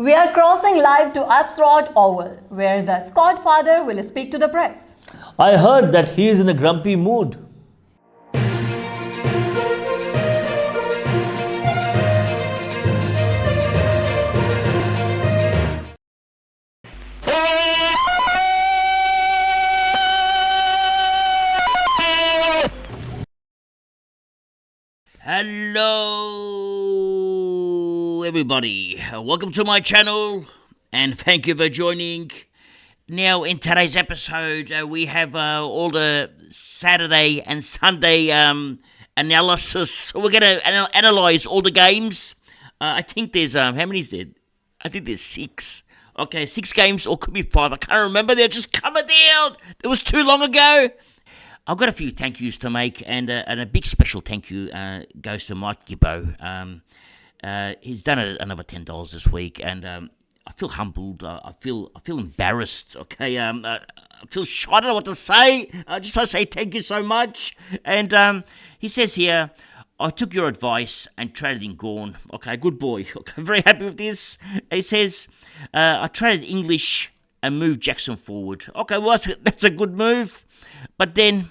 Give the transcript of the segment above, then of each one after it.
We are crossing live to Absrod Oval, where the Scodfather will speak to the press. I heard that he is in a grumpy mood. Hello everybody, welcome to my channel and thank you for joining. Now in today's episode we have all the Saturday and Sunday analysis. We're going to analyse all the games. I think there's, how many is there? I think there's 6. Okay, 6 games or could be 5, I can't remember, they're just coming down. It was too long ago. I've got a few thank yous to make, and a big special thank you goes to Mike Gibbo. He's done another $10 this week, and I feel humbled. I feel embarrassed. Okay, I feel shy. I don't know what to say. I just want to say thank you so much. And he says here, I took your advice and traded in Gawn. Okay, good boy. Okay, I'm very happy with this. He says, I traded English and moved Jackson forward. Okay, well that's a good move, but then.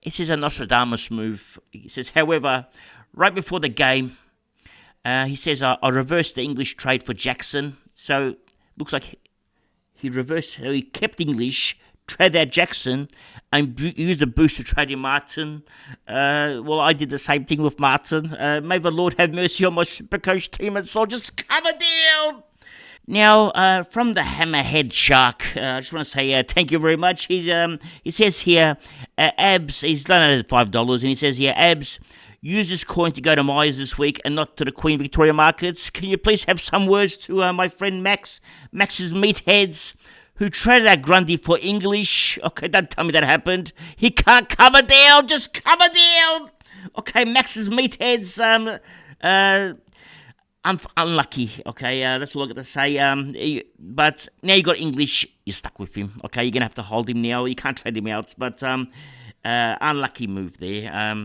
He says a Nostradamus move. He says, however, right before the game, he says, I reversed the English trade for Jackson. So, looks like he kept English, traded out Jackson, and used a boost to trade in Martin. Well, I did the same thing with Martin. May the Lord have mercy on my Supercoach team and so just coming down. Now, from the Hammerhead Shark, I just want to say thank you very much. He says here, Abs, he's done it at $5, and he says here, Abs, use this coin to go to Myers this week and not to the Queen Victoria markets. Can you please have some words to my friend Max's meatheads, who traded out Grundy for English? Okay, don't tell me that happened. He can't cover down, just cover down. Okay, Max's meatheads, unlucky, okay, that's all I got to say, but now you got English, you're stuck with him, okay, you're going to have to hold him now, you can't trade him out, but unlucky move there,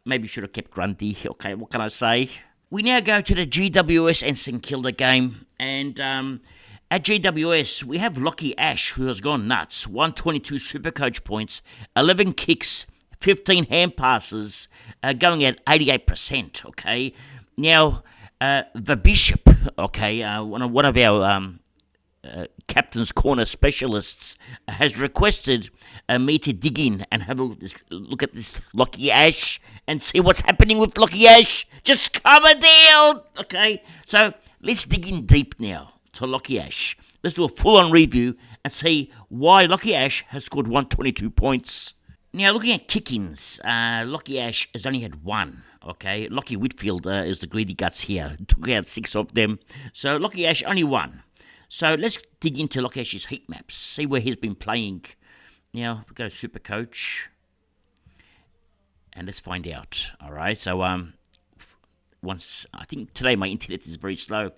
maybe you should have kept Grundy, okay, what can I say? We now go to the GWS and St Kilda game, and at GWS, we have Lockie Ash, who has gone nuts, 122 Supercoach points, 11 kicks, 15 hand passes, going at 88%, okay. Now, the Bishop, okay, one of our Captain's Corner specialists has requested me to dig in and have a look at this Lockie Ash and see what's happening with Lockie Ash. Just coming down, okay? So, let's dig in deep now to Lockie Ash. Let's do a full-on review and see why Lockie Ash has scored 122 points. Now, looking at kick-ins, Lockie Ash has only had 1. Okay, Lockie Whitfield is the greedy guts here. Took out 6 of them. So Lockie Ash only 1. So let's dig into Lockie Ash's heat maps. See where he's been playing. Now, we've got a Supercoach. And let's find out. Alright, so once, I think today my internet is very slow.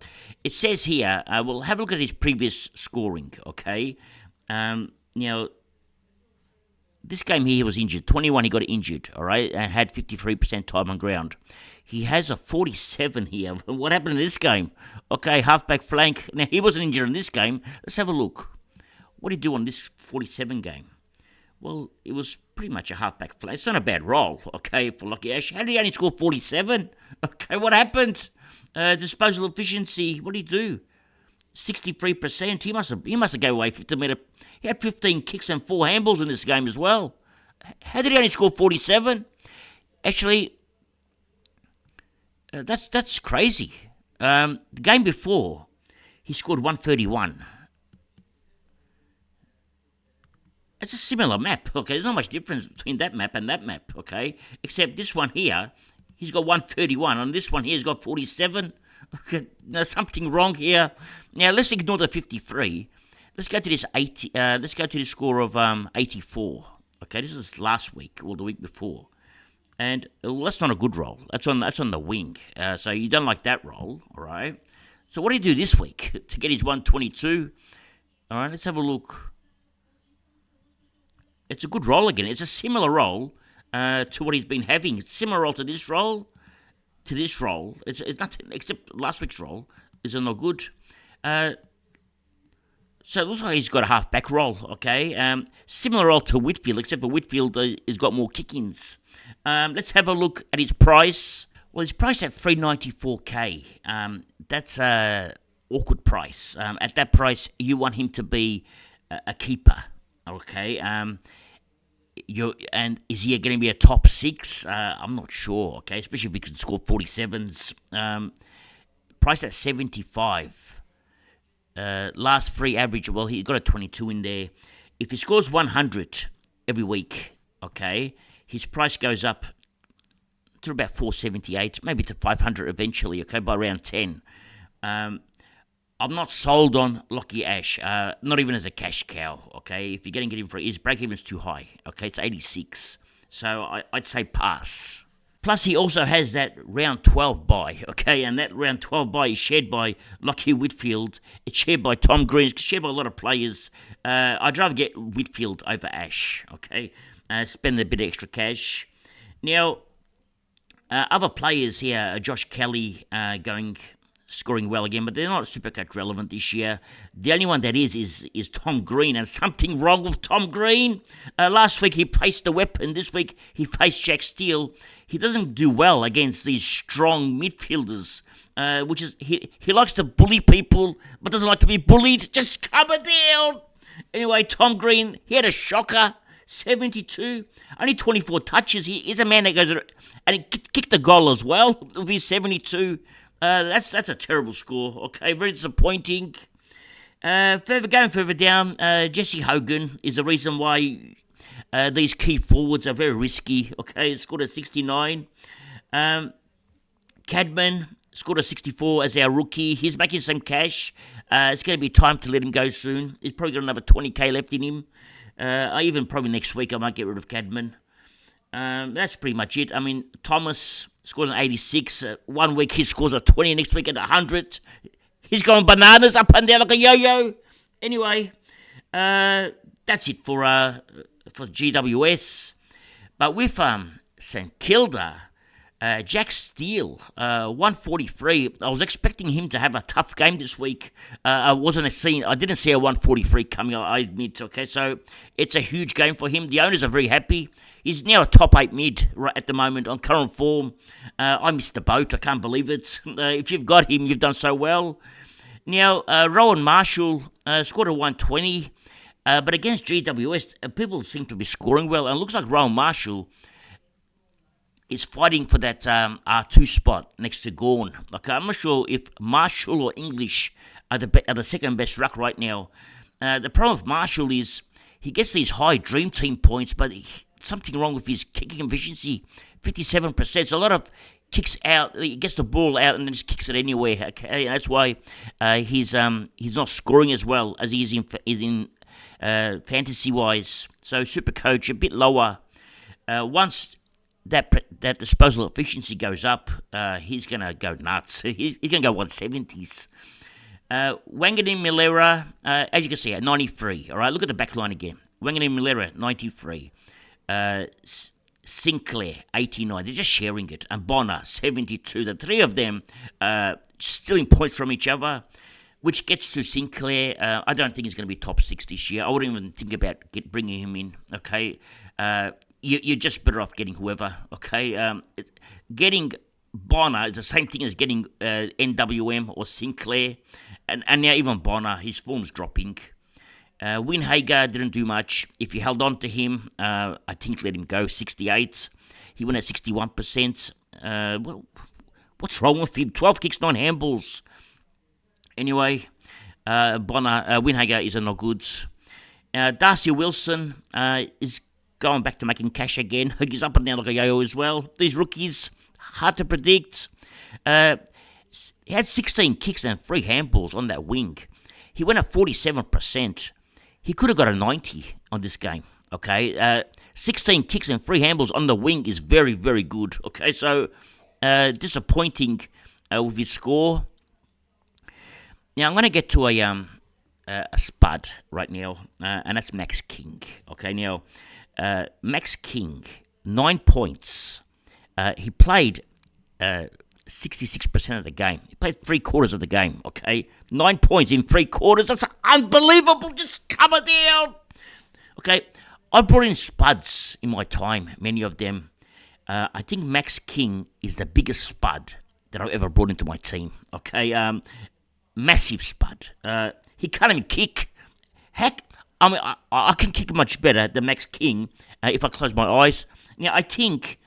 It says here, we'll have a look at his previous scoring. Okay, now, this game here, he was injured. 21, he got injured, all right, and had 53% time on ground. He has a 47 here. What happened in this game? Okay, halfback flank. Now, he wasn't injured in this game. Let's have a look. What did he do on this 47 game? Well, it was pretty much a halfback flank. It's not a bad role, okay, for Lockie Ash. How did he only score 47? Okay, what happened? Disposal efficiency, what did he do? 63%. He must have gave away 50-metre. He had 15 kicks and 4 handballs in this game as well. How did he only score 47? Actually, that's crazy. The game before, he scored 131. It's a similar map, okay? There's not much difference between that map and that map, okay? Except this one here, he's got 131. On this one here, he's got 47. Okay, there's something wrong here. Now, let's ignore the 53. Let's go to this 80. Let's go to the score of 84. Okay, this is last week or the week before, and well, that's not a good roll. That's on the wing. So you don't like that roll, all right? So what do you do this week to get his 122? All right, let's have a look. It's a good roll again. It's a similar roll to what he's been having. It's similar roll to this roll. It's nothing except last week's roll. is a no good. So it looks like he's got a half-back role, okay? Similar role to Whitfield, except for Whitfield has got more kick-ins. Let's have a look at his price. Well, he's priced at $394K. That's a awkward price. At that price, you want him to be a keeper, okay? And is he going to be a top 6? I'm not sure, okay? Especially if he can score 47s. Priced at 75. Last free average, well, he got a 22 in there. If he scores 100 every week, okay, his price goes up to about 478, maybe to 500 eventually, okay, by round 10. I'm not sold on Lockie Ash, not even as a cash cow, okay? If you're getting it in for his break-even's too high, okay? It's 86. So I'd say pass. Plus, he also has that round 12 bye, okay? And that round 12 bye is shared by Lockie Whitfield. It's shared by Tom Green. It's shared by a lot of players. I'd rather get Whitfield over Ash, okay? Spend a bit of extra cash. Now, other players here, Josh Kelly scoring well again, but they're not Supercoach relevant this year. The only one that is Tom Green, and something wrong with Tom Green. Last week he faced the weapon. This week he faced Jack Steele. He doesn't do well against these strong midfielders, which is he likes to bully people, but doesn't like to be bullied. Just calm it down. Anyway, Tom Green, he had a shocker. 72, only 24 touches. He's a man that goes and he kicked the goal as well with his 72. That's a terrible score. Okay, very disappointing. Going further down, Jesse Hogan is the reason why these key forwards are very risky. Okay, scored a 69. Cadman scored a 64 as our rookie. He's making some cash. It's going to be time to let him go soon. He's probably got another 20k left in him. Even probably next week I might get rid of Cadman. That's pretty much it. I mean, Thomas scored an 86. 1 week he scores a 20, next week at 100. He's going bananas up and down like a yo-yo. Anyway, that's it for GWS. But with St Kilda, Jack Steele, 143. I was expecting him to have a tough game this week. I didn't see a 143 coming, I admit. Okay, so it's a huge game for him. The owners are very happy. He's now a top 8 mid right at the moment on current form. I missed the boat. I can't believe it. If you've got him, you've done so well. Now, Rowan Marshall scored a 120. But against GWS, people seem to be scoring well. And it looks like Rowan Marshall is fighting for that R2 spot next to Gawn. Okay, I'm not sure if Marshall or English are the second best ruck right now. The problem with Marshall is he gets these high dream team points, but something wrong with his kicking efficiency. 57%. So a lot of kicks out. He gets the ball out and then just kicks it anywhere. Okay, and that's why he's not scoring as well as he is in fantasy wise. So Supercoach a bit lower. Once that disposal efficiency goes up, he's going to go nuts. He's going to go 170s. Wanganeen Milera, as you can see, at 93. All right, look at the back line again. Wanganeen Milera, 93. Sinclair, 89. They're just sharing it. And Bonner, 72. The three of them stealing points from each other, which gets to Sinclair. I don't think he's going to be top 6 this year. I wouldn't even think about bringing him in, okay? You're just better off getting whoever, okay? Getting Bonner is the same thing as getting NWM or Sinclair. And now even Bonner, his form's dropping. Winhager didn't do much. If you held on to him, I think let him go. 68. He went at 61%. Well, what's wrong with him? 12 kicks, 9 handballs. Anyway, Winhager is a no goods. Darcy Wilson is going back to making cash again. He's up and down like a yo-yo as well. These rookies, hard to predict. He had 16 kicks and 3 handballs on that wing. He went at 47%. He could have got a 90 on this game, okay? 16 kicks and 3 handballs on the wing is very, very good, okay? So, disappointing with his score. Now, I'm going to get to a spud right now, and that's Max King, okay? Now, Max King, 9 points. He played 66% of the game. He played 3/4 of the game, okay? 9 points in 3/4. That's unbelievable. Just come it down. Okay, I brought in spuds in my time, many of them. I think Max King is the biggest spud that I've ever brought into my team, okay? Massive spud. He can't even kick. Heck, I mean, I can kick much better than Max King if I close my eyes. Now, I think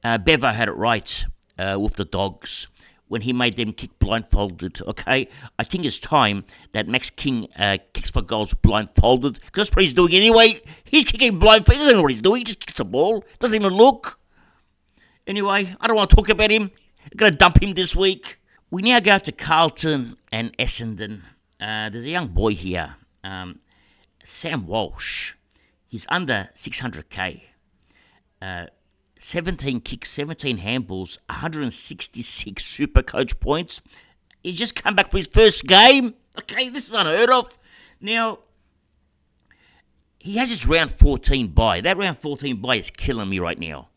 Bevo had it right with the Dogs when he made them kick blindfolded, okay? I think it's time that Max King kicks for goals blindfolded, because that's what he's doing anyway. He's kicking blindfolded. He doesn't know what he's doing. He just kicks the ball. Doesn't even look. Anyway, I don't want to talk about him. I'm going to dump him this week. We now go to Carlton and Essendon. There's a young boy here, Sam Walsh. He's under 600k. 17 kicks, 17 handballs, 166 Supercoach points. He's just come back for his first game. Okay, this is unheard of. Now, he has his round 14 bye. That round 14 bye is killing me right now.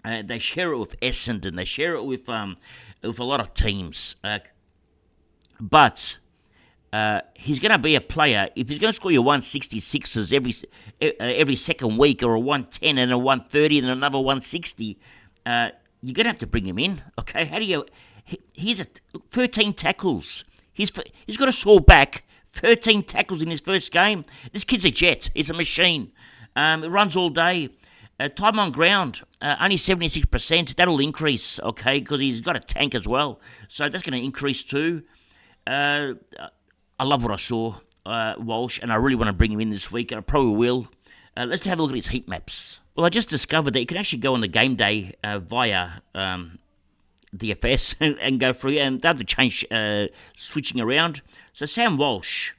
They share it with Essendon. They share it with a lot of teams. But he's going to be a player. If he's going to score your 166s every second week, or a 110 and a 130 and another 160, you're going to have to bring him in. Okay, how do you? He's 13 tackles. He's got a sore back. 13 tackles in his first game. This kid's a jet. He's a machine. It runs all day. Time on ground, only 76%. That'll increase, okay, because he's got a tank as well. So that's going to increase too. I love what I saw, Walsh, and I really want to bring him in this week. I probably will. Let's have a look at his heat maps. Well, I just discovered that you can actually go on the game day via DFS and go through, and they have to change switching around. So Sam Walsh,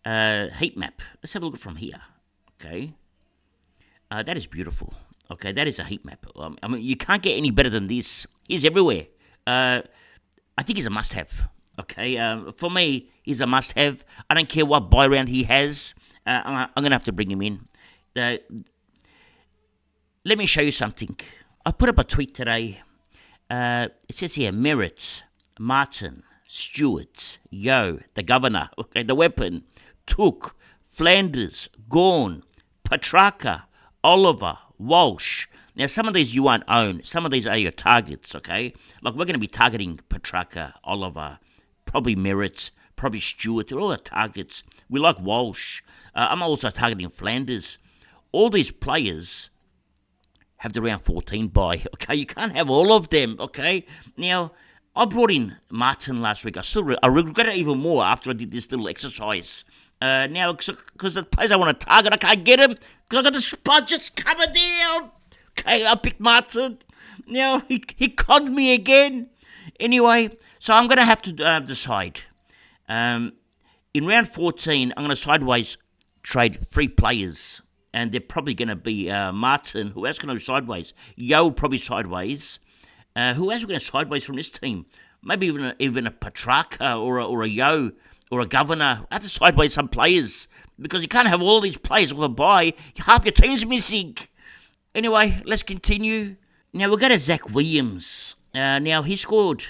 heat map. Let's have a look from here. Okay. That is beautiful. Okay, that is a heat map. I mean, you can't get any better than this. He's everywhere. I think he's a must-have. Okay, for me, he's a must-have. I don't care what buy round he has. I'm going to have to bring him in. Let me show you something. I put up a tweet today. It says here, Merritt, Martin, Stewart, Yo, the governor, okay, the weapon, Took, Flanders, Gawn, Petrarca, Oliver, Walsh. Now, some of these you won't own. Some of these are your targets, okay? Like, we're going to be targeting Petrarca, Oliver, probably Merritt, probably Stewart. They're all our targets. We like Walsh. I'm also targeting Flanders. All these players have the round 14 bye, okay? You can't have all of them, okay? Now, I brought in Martin last week. I regret it even more after I did this little exercise. Now, because the players I want to target, I can't get him because I got the spot just coming down. Okay, I picked Martin. Now, he conned me again. Anyway, so I'm going to have to decide. In round 14, I'm going to sideways trade 3 players. And they're probably going to be Martin. Who else can I go sideways? Yo, probably sideways. Who else are going to sideways from this team? Maybe even a Petrarca or a Yo or a governor. I have to sideways some players because you can't have all these players with a bye. Half your team's missing. Anyway, let's continue. Now we'll go to Zach Williams. Now he scored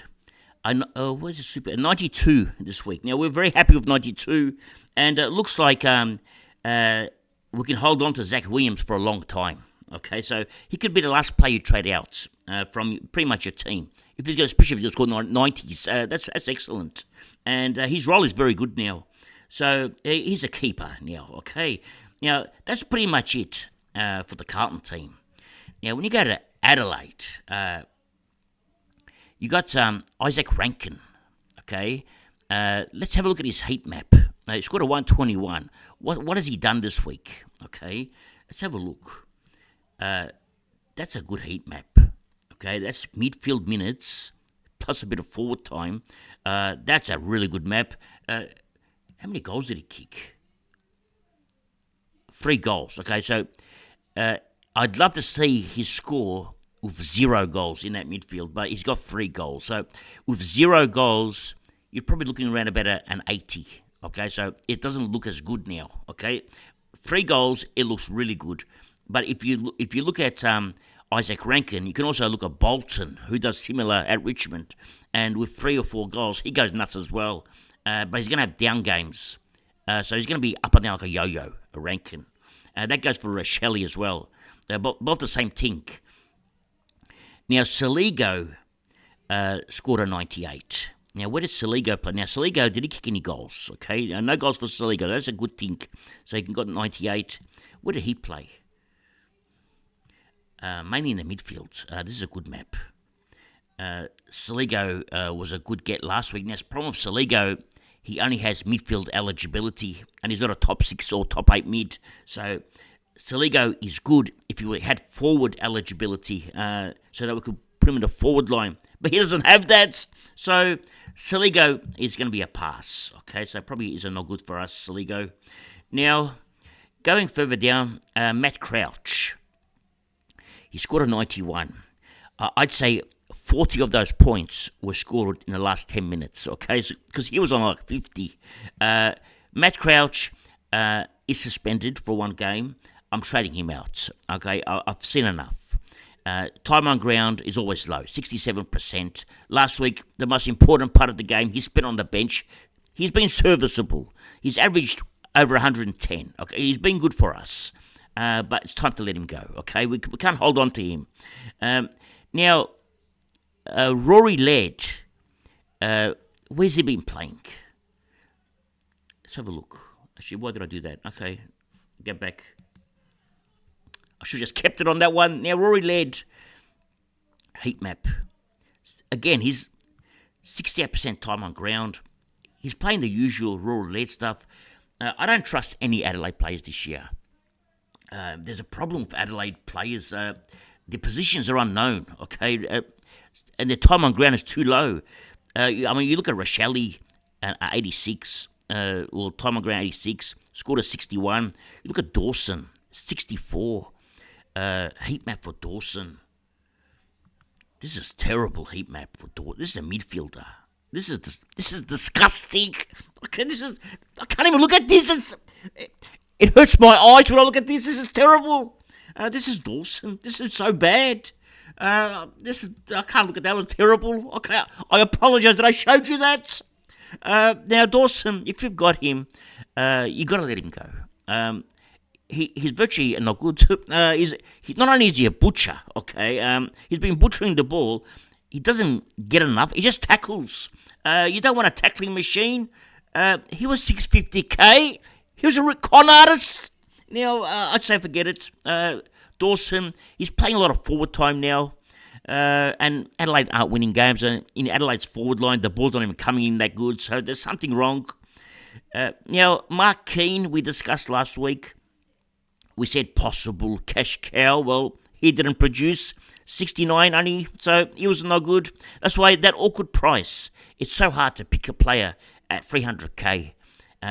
a 92 this week. Now we're very happy with 92, and it looks like we can hold on to Zach Williams for a long time. Okay, so he could be the last player you trade out from pretty much your team. Especially if he's scored 90s, that's excellent. And his role is very good now. So he's a keeper now, okay? Now, that's pretty much it for the Carlton team. Now, when you go to Adelaide, you got Isaac Rankin, okay? Let's have a look at his heat map. He scored a 121. What has he done this week, okay? Let's have a look. That's a good heat map. Okay, that's midfield minutes plus a bit of forward time. That's a really good map. How many goals did he kick? 3 goals. Okay, so I'd love to see his score with 0 goals in that midfield, but he's got 3 goals. So with 0 goals, you're probably looking around about an 80. Okay, so it doesn't look as good now. Okay, 3 goals, it looks really good. But if you look at Isaac Rankin. You can also look at Bolton, who does similar at Richmond. And with 3 or 4 goals, he goes nuts as well. But he's going to have down games. So he's going to be up and down like a yo-yo, a Rankin. That goes for Shelley as well. They're both the same tink. Now, Saligo scored a 98. Now, where did Saligo play? Now, Saligo, did he kick any goals? Okay, no goals for Saligo. That's a good tink. So he got 98. Where did he play? Mainly in the midfield. This is a good map. Saligo was a good get last week. Now, the problem with Saligo, he only has midfield eligibility, and he's not a top 6 or top 8 mid. So Saligo is good if he had forward eligibility, so that we could put him in the forward line. But he doesn't have that, so Saligo is going to be a pass. Okay, so probably is not good for us, Saligo. Now, going further down, Matt Crouch. He scored a 91. I'd say 40 of those points were scored in the last 10 minutes, okay? Because he was on like 50. Matt Crouch is suspended for 1 game. I'm trading him out, okay? I've seen enough. Time on ground is always low, 67%. Last week, the most important part of the game, he spent on the bench. He's been serviceable. He's averaged over 110, okay? He's been good for us. But it's time to let him go, okay? We can't hold on to him. Now, Rory Laird, where's he been playing? Let's have a look. Actually, why did I do that? Okay, get back. I should have just kept it on that one. Now, Rory Laird, heat map. Again, he's 68% time on ground. He's playing the usual Rory Laird stuff. I don't trust any Adelaide players this year. There's a problem with Adelaide players. Their positions are unknown, okay? And their time on ground is too low. I mean, you look at Rochelle, 86, well, time on ground 86, scored a 61. You look at Dawson, 64. Heat map for Dawson. This is terrible heat map for Dawson. This is a midfielder. This is disgusting. Okay, I can't even look at this. It hurts my eyes when I look at this. This is terrible. This is Dawson. This is so bad. I can't look at that. It was terrible. Okay, I apologise that I showed you that. Now, Dawson, if you've got him, you got to let him go. He's virtually not good. He's not only is he a butcher, okay, he's been butchering the ball. He doesn't get enough. He just tackles. You don't want a tackling machine. He was 650k. He was a con artist. Now, I'd say forget it. Dawson, he's playing a lot of forward time now. And Adelaide aren't winning games. And in Adelaide's forward line, the ball's not even coming in that good. So there's something wrong. Now, Mark Keane, we discussed last week. We said possible cash cow. Well, he didn't produce. 69 only, so he was no good. That's why that awkward price. It's so hard to pick a player at 300k.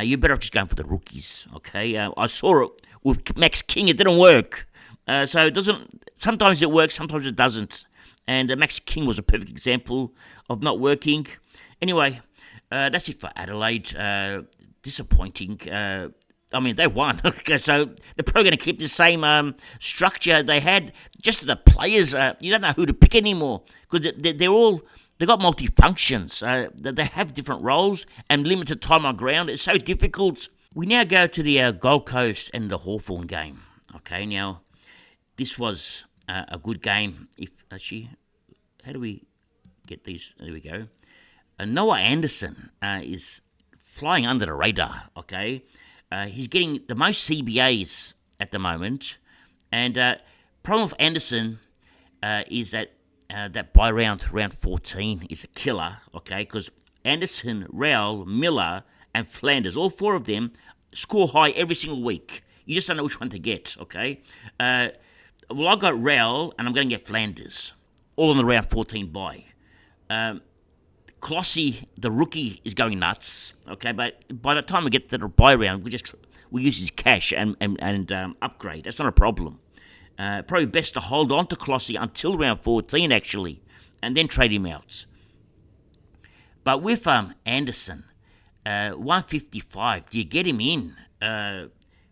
You're better off just going for the rookies, okay? I saw it with Max King. It didn't work. So it doesn't. Sometimes it works, sometimes it doesn't. And Max King was a perfect example of not working. Anyway, that's it for Adelaide. Disappointing. I mean, they won. Okay, so they're probably going to keep the same structure they had. Just the players, you don't know who to pick anymore because they've got multi-functions. They have different roles and limited time on ground. It's so difficult. We now go to the Gold Coast and the Hawthorn game. Okay, now this was a good game. How do we get these? There we go. Noah Anderson is flying under the radar. Okay. He's getting the most CBAs at the moment, and problem with Anderson is that by round 14 is a killer, okay? Because Anderson, Rowell, Miller, and Flanders, all 4 of them score high every single week. You just don't know which one to get, okay? Well, I got Rowell, and I'm going to get Flanders, all in the round 14 bye. Clossie, the rookie, is going nuts. Okay, but by the time we get to the buy round, we use his cash and upgrade. That's not a problem. Probably best to hold on to Clossie until round 14 actually, and then trade him out. But with Anderson, 155, do you get him in?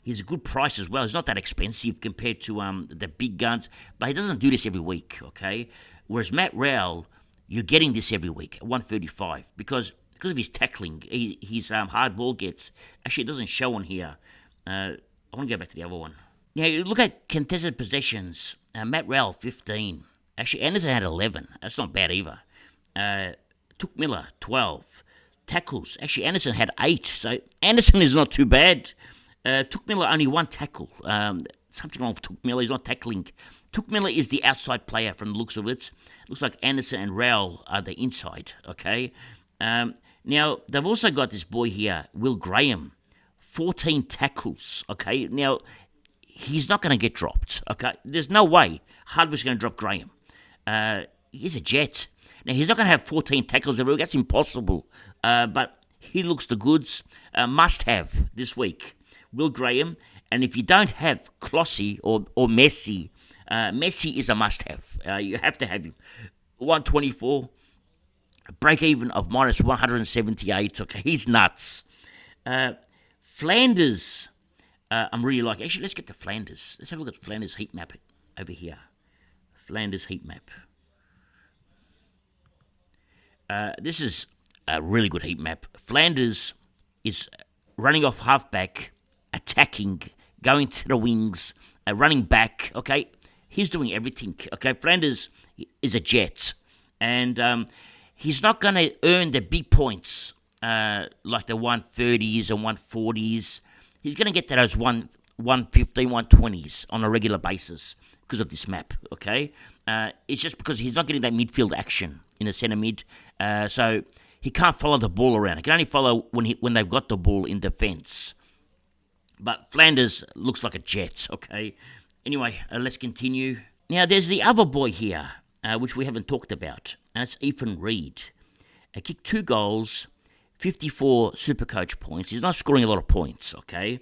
He's a good price as well. He's not that expensive compared to the big guns, but he doesn't do this every week, okay? Whereas Matt Rowell, you're getting this every week at 135 because of his tackling, his hard ball gets. Actually, it doesn't show on here. I want to go back to the other one. Now, you look at contested possessions. Matt Rowell, 15. Actually, Anderson had 11. That's not bad either. Took Miller, 12. Tackles. Actually, Anderson had 8. So Anderson is not too bad. Took Miller only 1 tackle. Something wrong with Took Miller. He's not tackling. Took Miller is the outside player from the looks of it. Looks like Anderson and Rowell are the inside. Okay. Now, they've also got this boy here, Will Graham. 14 tackles. Okay. Now, he's not going to get dropped. Okay. There's no way Hardwick's going to drop Graham. He's a Jet. Now, he's not going to have 14 tackles every week. That's impossible. But he looks the goods. Must have this week. Will Graham. And if you don't have Clossy or Messi, Messi is a must-have. You have to have him. 124. Break even of minus 178. Okay, he's nuts. Flanders. I'm really like. Actually, let's get to Flanders. Let's have a look at Flanders heat map over here. Flanders heat map. This is a really good heat map. Flanders is running off halfback, attacking, going to the wings, running back. Okay, he's doing everything. Okay, Flanders is a Jet, and he's not going to earn the big points like the 130s and 140s. He's going to get to those 115, 120s on a regular basis because of this map, okay? It's just because he's not getting that midfield action in the centre mid, so he can't follow the ball around. He can only follow when they've got the ball in defence. But Flanders looks like a Jet, okay? Anyway, let's continue. Now, there's the other boy here, which we haven't talked about, and it's Ethan Reid. He kicked 2 goals, 54 Supercoach points. He's not scoring a lot of points, okay?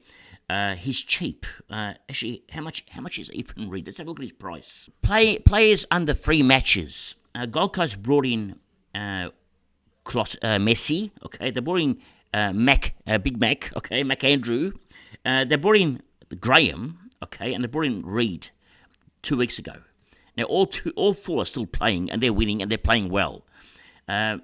He's cheap. Actually, how much is Ethan Reid? Let's have a look at his price. Players under 3 matches. Gold Coast brought in Messi, okay? They brought in Big Mac, okay? Mac Andrew. They brought in Graham, okay? And they brought in Reid 2 weeks ago. Now, all 4 are still playing, and they're winning, and they're playing well. The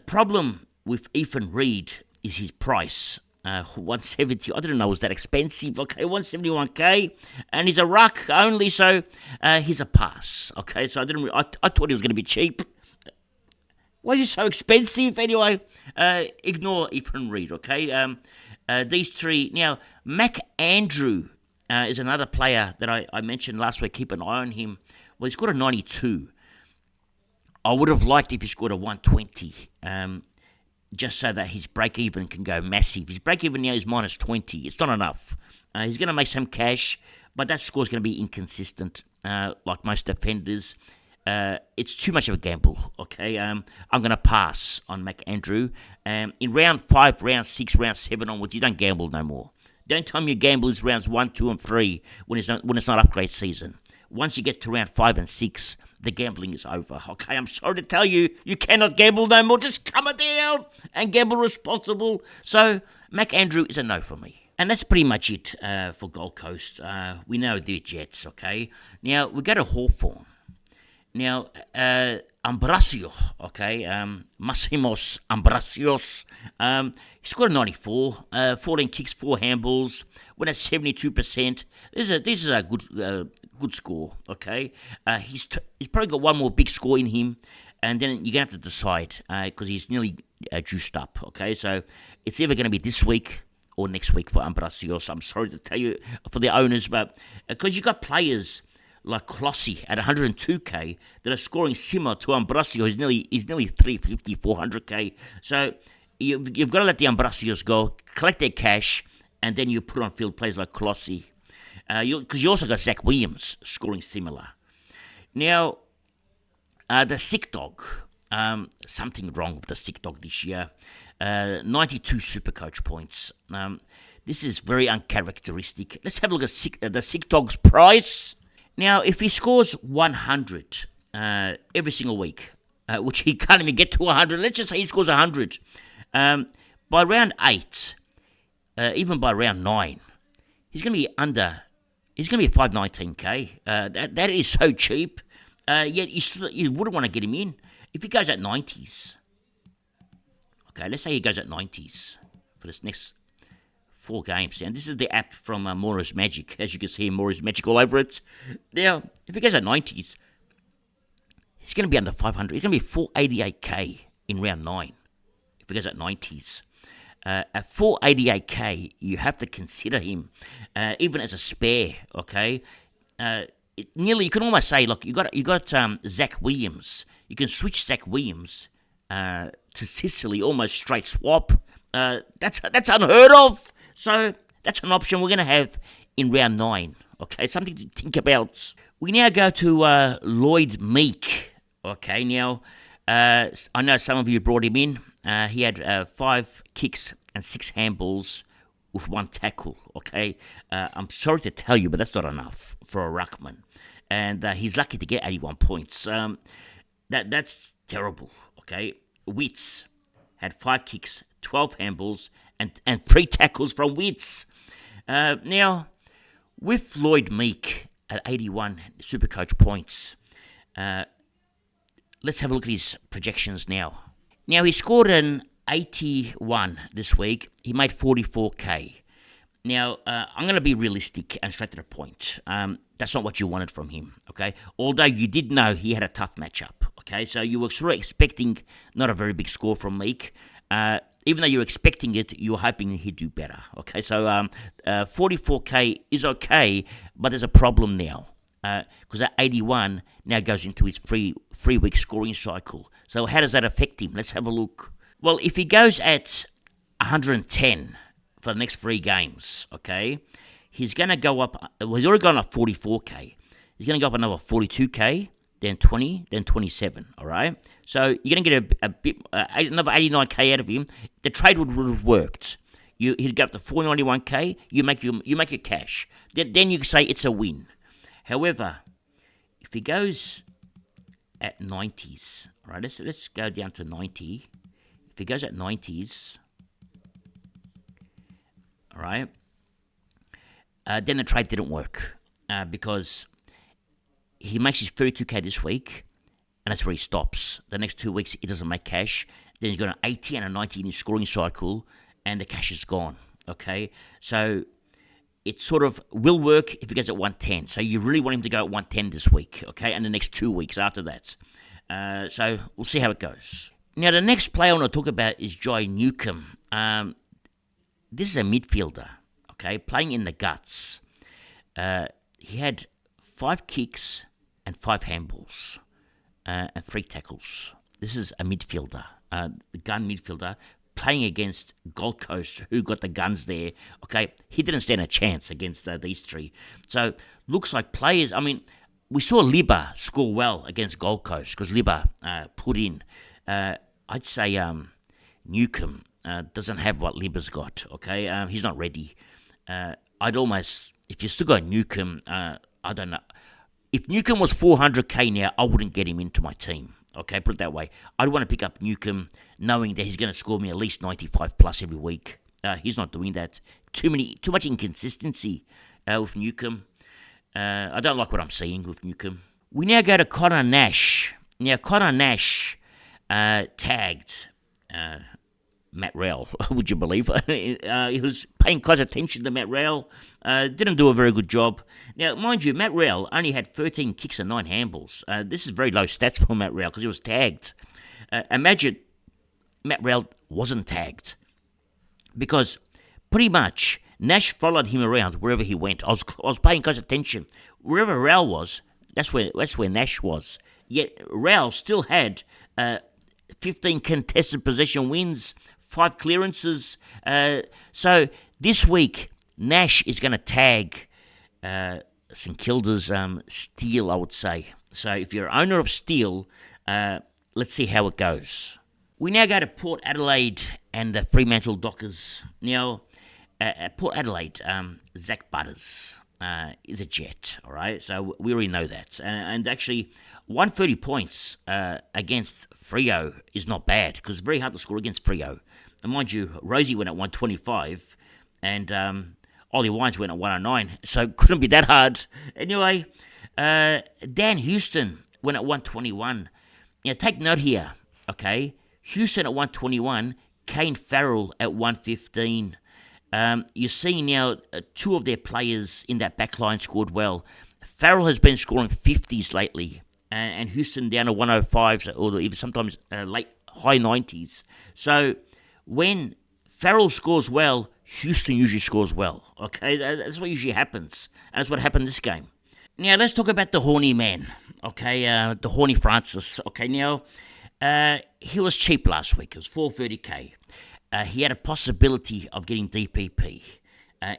problem with Ethan Reid is his price. 170. I didn't know it was that expensive. Okay, 171k, and he's a ruck only, so he's a pass. Okay, so I thought he was going to be cheap. Why is he so expensive? Anyway, ignore Ethan Reid. Okay, these 3 now. Mac Andrew is another player that I mentioned last week. Keep an eye on him. Well, he scored a 92. I would have liked if he scored a 120. Just so that his break-even can go massive. His break-even now is minus 20. It's not enough. He's going to make some cash, but that score's going to be inconsistent, like most defenders. It's too much of a gamble, okay? I'm going to pass on Mac Andrew. In round 5, round 6, round 7 onwards, you don't gamble no more. The only time you gamble is rounds 1, 2, and 3 when it's not upgrade season. Once you get to round 5 and 6, the gambling is over. Okay, I'm sorry to tell you, you cannot gamble no more. Just come it down and gamble responsible. So, Mac Andrew is a no for me. And that's pretty much it for Gold Coast. We know they're Jets, okay? Now, we go to Hawthorn. Now, Ambrosio, okay? Massimos Ambrosios. He scored a 94, 14 kicks, 4 handballs, went at 72%. This is a good score, okay? He's probably got one more big score in him, and then you're going to have to decide because he's nearly juiced up, okay? So it's either going to be this week or next week for Ambrosios. I'm sorry to tell you for the owners, but because you've got players like Clossy at 102k that are scoring similar to Ambrosio. He's nearly 350, 400k. So you've got to let the Ambrosios go, collect their cash, and then you put on field players like Clossy. Because you also got Zach Williams scoring similar. Now, the sick dog. Something wrong with the sick dog this year. 92 Supercoach points. This is very uncharacteristic. Let's have a look at the sick dog's price. Now, if he scores 100 every single week, which he can't even get to 100, let's just say he scores 100. By round 8, even by round 9, He's going to be under. He's going to be 519k. That is so cheap. Yet you wouldn't want to get him in if he goes at 90s. Okay, let's say he goes at 90s for this next 4 games. And this is the app from Mora's Magic. As you can see, Mora's Magic all over it. Now, if he goes at 90s, he's going to be under 500. He's going to be 488k in round 9 if he goes at 90s. At 488k, you have to consider him, even as a spare. Okay, you can almost say, look, you got Zach Williams. You can switch Zach Williams to Sicily, almost straight swap. That's unheard of. So that's an option we're going to have in round 9. Okay, something to think about. We now go to Lloyd Meek. Okay, now I know some of you brought him in. He had 5 kicks and 6 handballs with 1 tackle, okay? I'm sorry to tell you, but that's not enough for a ruckman. And he's lucky to get 81 points. That's terrible, okay? Wits had 5 kicks, 12 handballs, and 3 tackles from Wits. Now, with Lloyd Meek at 81 Supercoach points, let's have a look at his projections now. Now, he scored an 81 this week. He made 44k. Now, I'm going to be realistic and straight to the point. That's not what you wanted from him, okay? Although you did know he had a tough matchup, okay? So you were sort of expecting not a very big score from Meek. Even though you were expecting it, you were hoping he'd do better, okay? So 44k is okay, but there's a problem now. Because that 81 now goes into his three-week scoring cycle. So how does that affect him? Let's have a look. Well, if he goes at 110 for the next 3 games, okay, he's going to go up. Well, he's already gone up 44k. He's going to go up another 42k, then 20, then 27. All right. So you're going to get a bit another 89k out of him. The trade would have worked. He'd go up to 491k. You make your cash. Then you say it's a win. However, if he goes at 90s, all right, let's go down to 90. If he goes at 90s, all right, then the trade didn't work because he makes his 32k this week, and that's where he stops. The next 2 weeks, he doesn't make cash. Then he's got an 80 and a 90 in his scoring cycle, and the cash is gone, okay? So it sort of will work if he goes at 110. So you really want him to go at 110 this week, okay? And the next 2 weeks after that. So we'll see how it goes. Now, the next player I want to talk about is Joy Newcomb. This is a midfielder, okay, playing in the guts. He had 5 kicks and 5 handballs and 3 tackles. This is a midfielder, the gun midfielder, playing against Gold Coast, who got the guns there. Okay, he didn't stand a chance against these 3. So, looks like players, I mean, we saw Libba score well against Gold Coast, because Libba put in. I'd say Newcomb doesn't have what Libba's got, okay? He's not ready. I'd almost, if you still got Newcomb, I don't know. If Newcomb was 400k now, I wouldn't get him into my team. Okay, put it that way. I'd want to pick up Newcomb knowing that he's going to score me at least 95 plus every week. He's not doing that. Too much inconsistency with Newcomb. I don't like what I'm seeing with Newcomb. We now go to Connor Nash. Now, Connor Nash tagged Matt Rowell, would you believe? He was paying close attention to Matt Rowell. Didn't do a very good job. Now, mind you, Matt Rowell only had 13 kicks and 9 handballs. This is very low stats for Matt Rowell because he was tagged. Imagine Matt Rowell wasn't tagged, because pretty much Nash followed him around wherever he went. I was paying close attention. Wherever Rowell was, that's where Nash was. Yet Rowell still had 15 contested possession wins, 5 clearances. So this week, Nash is going to tag St Kilda's Steel, I would say. So if you're an owner of Steel, let's see how it goes. We now go to Port Adelaide and the Fremantle Dockers. Now, at Port Adelaide, Zach Butters is a jet, all right? So we already know that. And actually, 130 points against Freo is not bad, because it's very hard to score against Freo. And mind you, Rosie went at 125, and Ollie Wines went at 109, so it couldn't be that hard. Anyway, Dan Houston went at 121. Now, take note here, okay? Houston at 121, Kane Farrell at 115. You're seeing now two of their players in that back line scored well. Farrell has been scoring 50s lately, and Houston down to 105s or even sometimes late high 90s. So when Farrell scores well, Houston usually scores well. Okay, that's what usually happens. And that's what happened this game. Now let's talk about the horny man. Okay, the horny Francis. Okay, now he was cheap last week. It was 430k. He had a possibility of getting DPP.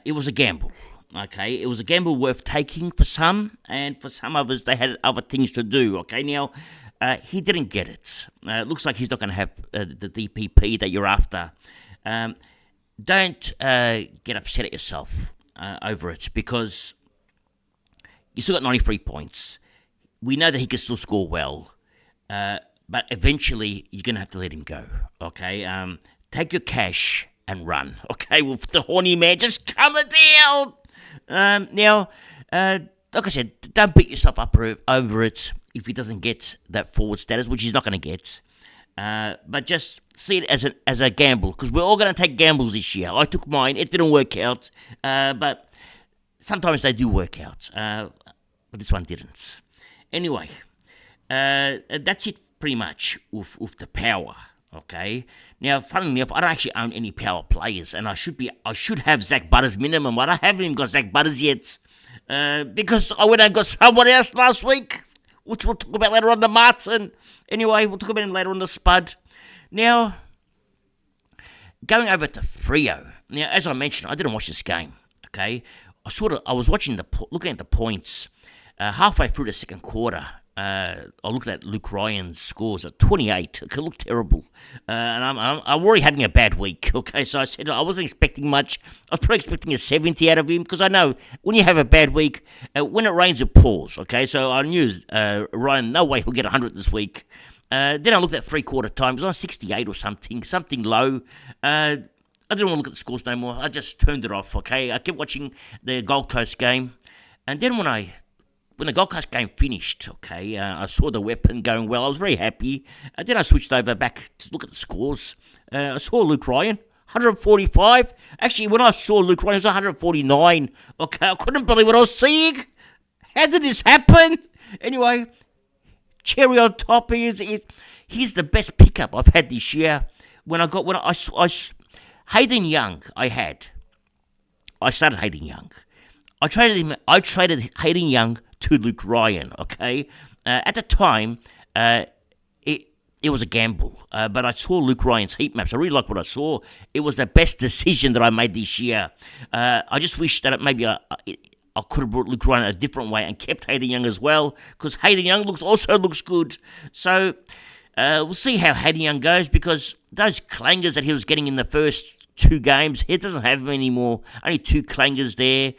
It was a gamble. Okay, it was a gamble worth taking for some, and for some others, they had other things to do. Okay, now he didn't get it. It looks like he's not going to have the DPP that you're after. Don't get upset at yourself over it, because you still got 93 points. We know that he can still score well, but eventually you're going to have to let him go. Okay, take your cash and run. Okay, well, the horny man, just calm it down. Now, like I said, don't beat yourself up over it if he doesn't get that forward status, which he's not going to get. But just see it as a gamble, because we're all going to take gambles this year. I took mine; it didn't work out, but sometimes they do work out. But this one didn't. Anyway, that's it pretty much with the power. Okay. Now, funnily enough, I don't actually own any power players, and I should have Zach Butters minimum, but I haven't even got Zach Butters yet, because I went and got someone else last week, which we'll talk about later on, the Martin. Anyway, we'll talk about him later on, the Spud. Now, going over to Freo. Now, as I mentioned, I didn't watch this game. Okay, I was watching looking at the points halfway through the second quarter. I looked at Luke Ryan's scores at 28. It looked terrible. And I'm already having a bad week, okay? So I said I wasn't expecting much. I was probably expecting a 70 out of him, because I know when you have a bad week, when it rains, it pours, okay? So I knew Ryan, no way he'll get 100 this week. Then I looked at three-quarter time. It was on 68 or something low. I didn't want to look at the scores no more. I just turned it off, okay? I kept watching the Gold Coast game. And then when the Gold Coast game finished, okay, I saw the weapon going well. I was very happy. Then I switched over back to look at the scores. I saw Luke Ryan, 145. Actually, when I saw Luke Ryan, it was 149. Okay, I couldn't believe what I was seeing. How did this happen? Anyway, cherry on top, he's the best pickup I've had this year. Hayden Young, I started Hayden Young. I traded Hayden Young to Luke Ryan, okay? At the time, it was a gamble, but I saw Luke Ryan's heat maps. I really liked what I saw. It was the best decision that I made this year. I just wish that maybe I could have brought Luke Ryan a different way and kept Hayden Young as well, because Hayden Young also looks good. So we'll see how Hayden Young goes, because those clangers that he was getting in the first two games, he doesn't have them anymore. Only two clangers there.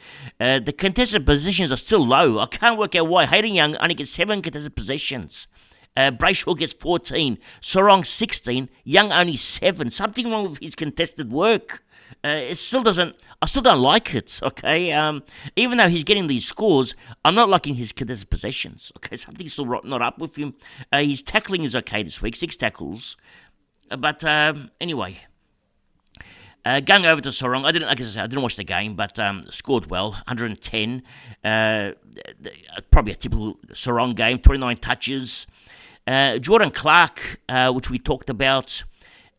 The contested positions are still low. I can't work out why. Hayden Young only gets 7 contested possessions. Brayshaw gets 14. Sarong 16. Young only 7. Something wrong with his contested work. I still don't like it, okay? Even though he's getting these scores, I'm not liking his contested possessions, okay? Something's still not up with him. His tackling is okay this week, 6 tackles. But anyway, going over to Sarong, I didn't watch the game, but scored well, 110. Probably a typical Sarong game, 29 touches. Jordan Clark, which we talked about,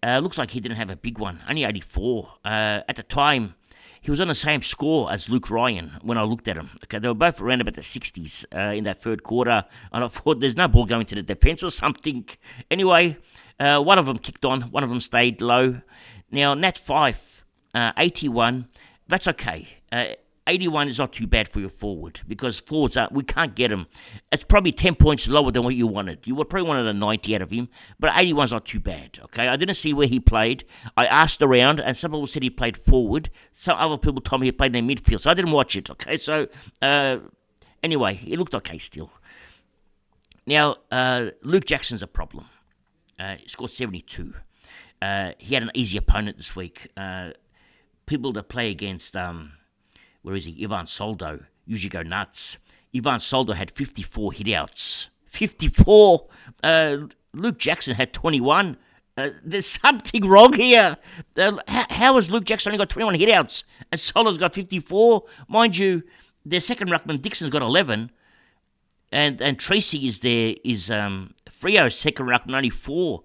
looks like he didn't have a big one, only 84. At the time, he was on the same score as Luke Ryan when I looked at him. Okay, they were both around about the 60s in that third quarter, and I thought there's no ball going to the defence or something. Anyway, one of them kicked on, one of them stayed low. Now, Nat 5, 81, that's okay. 81 is not too bad for your forward, because forwards we can't get him. It's probably 10 points lower than what you wanted. You would probably wanted a 90 out of him, but 81 is not too bad, okay? I didn't see where he played. I asked around, and some people said he played forward. Some other people told me he played in the midfield, so I didn't watch it, okay? So, anyway, he looked okay still. Now, Luke Jackson's a problem. He scored 72. He had an easy opponent this week. People to play against where is he? Ivan Soldo. Usually go nuts. Ivan Soldo had 54 hitouts. 54! Luke Jackson had 21. There's something wrong here. How has Luke Jackson only got 21 hitouts and Soldo's got 54? Mind you, their second ruckman, Dixon's got 11. And Tracy is there, Freo's second ruckman, only 4.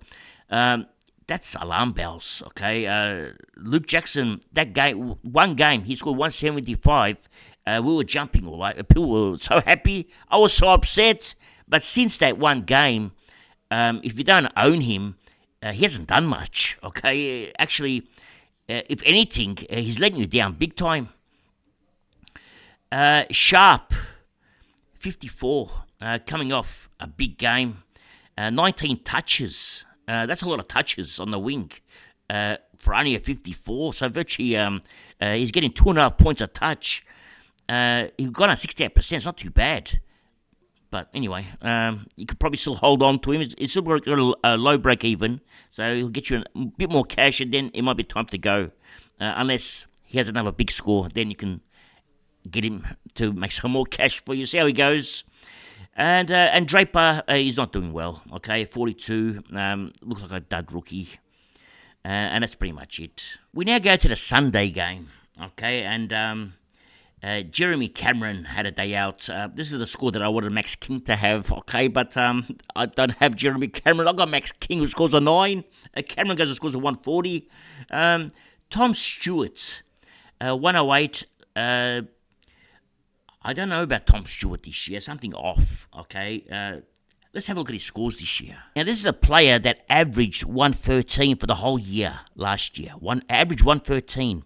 That's alarm bells, okay? Luke Jackson, one game, he scored 175. We were jumping all right. People were so happy. I was so upset. But since that one game, if you don't own him, he hasn't done much, okay? Actually, if anything, he's letting you down big time. Sharp, 54, coming off a big game. 19 touches. That's a lot of touches on the wing for only a 54. So virtually, he's getting 2.5 points a touch. He got on 68%. It's not too bad. But anyway, you could probably still hold on to him. It's still got a low break even, so he'll get you a bit more cash, and then it might be time to go. Unless he has another big score, then you can get him to make some more cash for you. See how he goes. And Draper, he's not doing well. Okay, 42, looks like a dud rookie, and that's pretty much it. We now go to the Sunday game. Okay, and Jeremy Cameron had a day out. This is the score that I wanted Max King to have, okay? But I don't have Jeremy Cameron. I've got Max King, who scores a 9. Cameron goes and scores a 140. Tom Stewart, 108. I don't know about Tom Stewart this year. Something off, okay? Let's have a look at his scores this year. Now, this is a player that averaged 113 for the whole year last year. Average 113.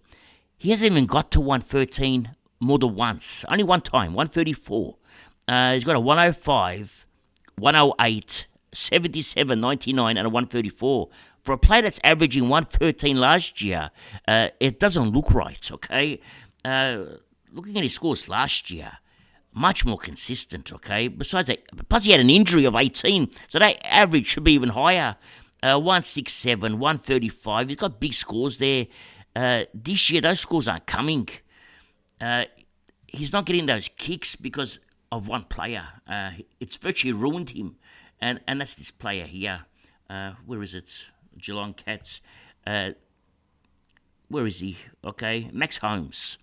He hasn't even got to 113 more than once. Only one time, 134. He's got a 105, 108, 77, 99, and a 134. For a player that's averaging 113 last year, it doesn't look right, okay? Looking at his scores last year, much more consistent, okay? Besides that, plus he had an injury of 18, so that average should be even higher. 167, 135. He's got big scores there. This year, those scores aren't coming. He's not getting those kicks because of one player. It's virtually ruined him. And that's this player here. Where is it? Geelong Cats. Where is he? Okay, Max Holmes.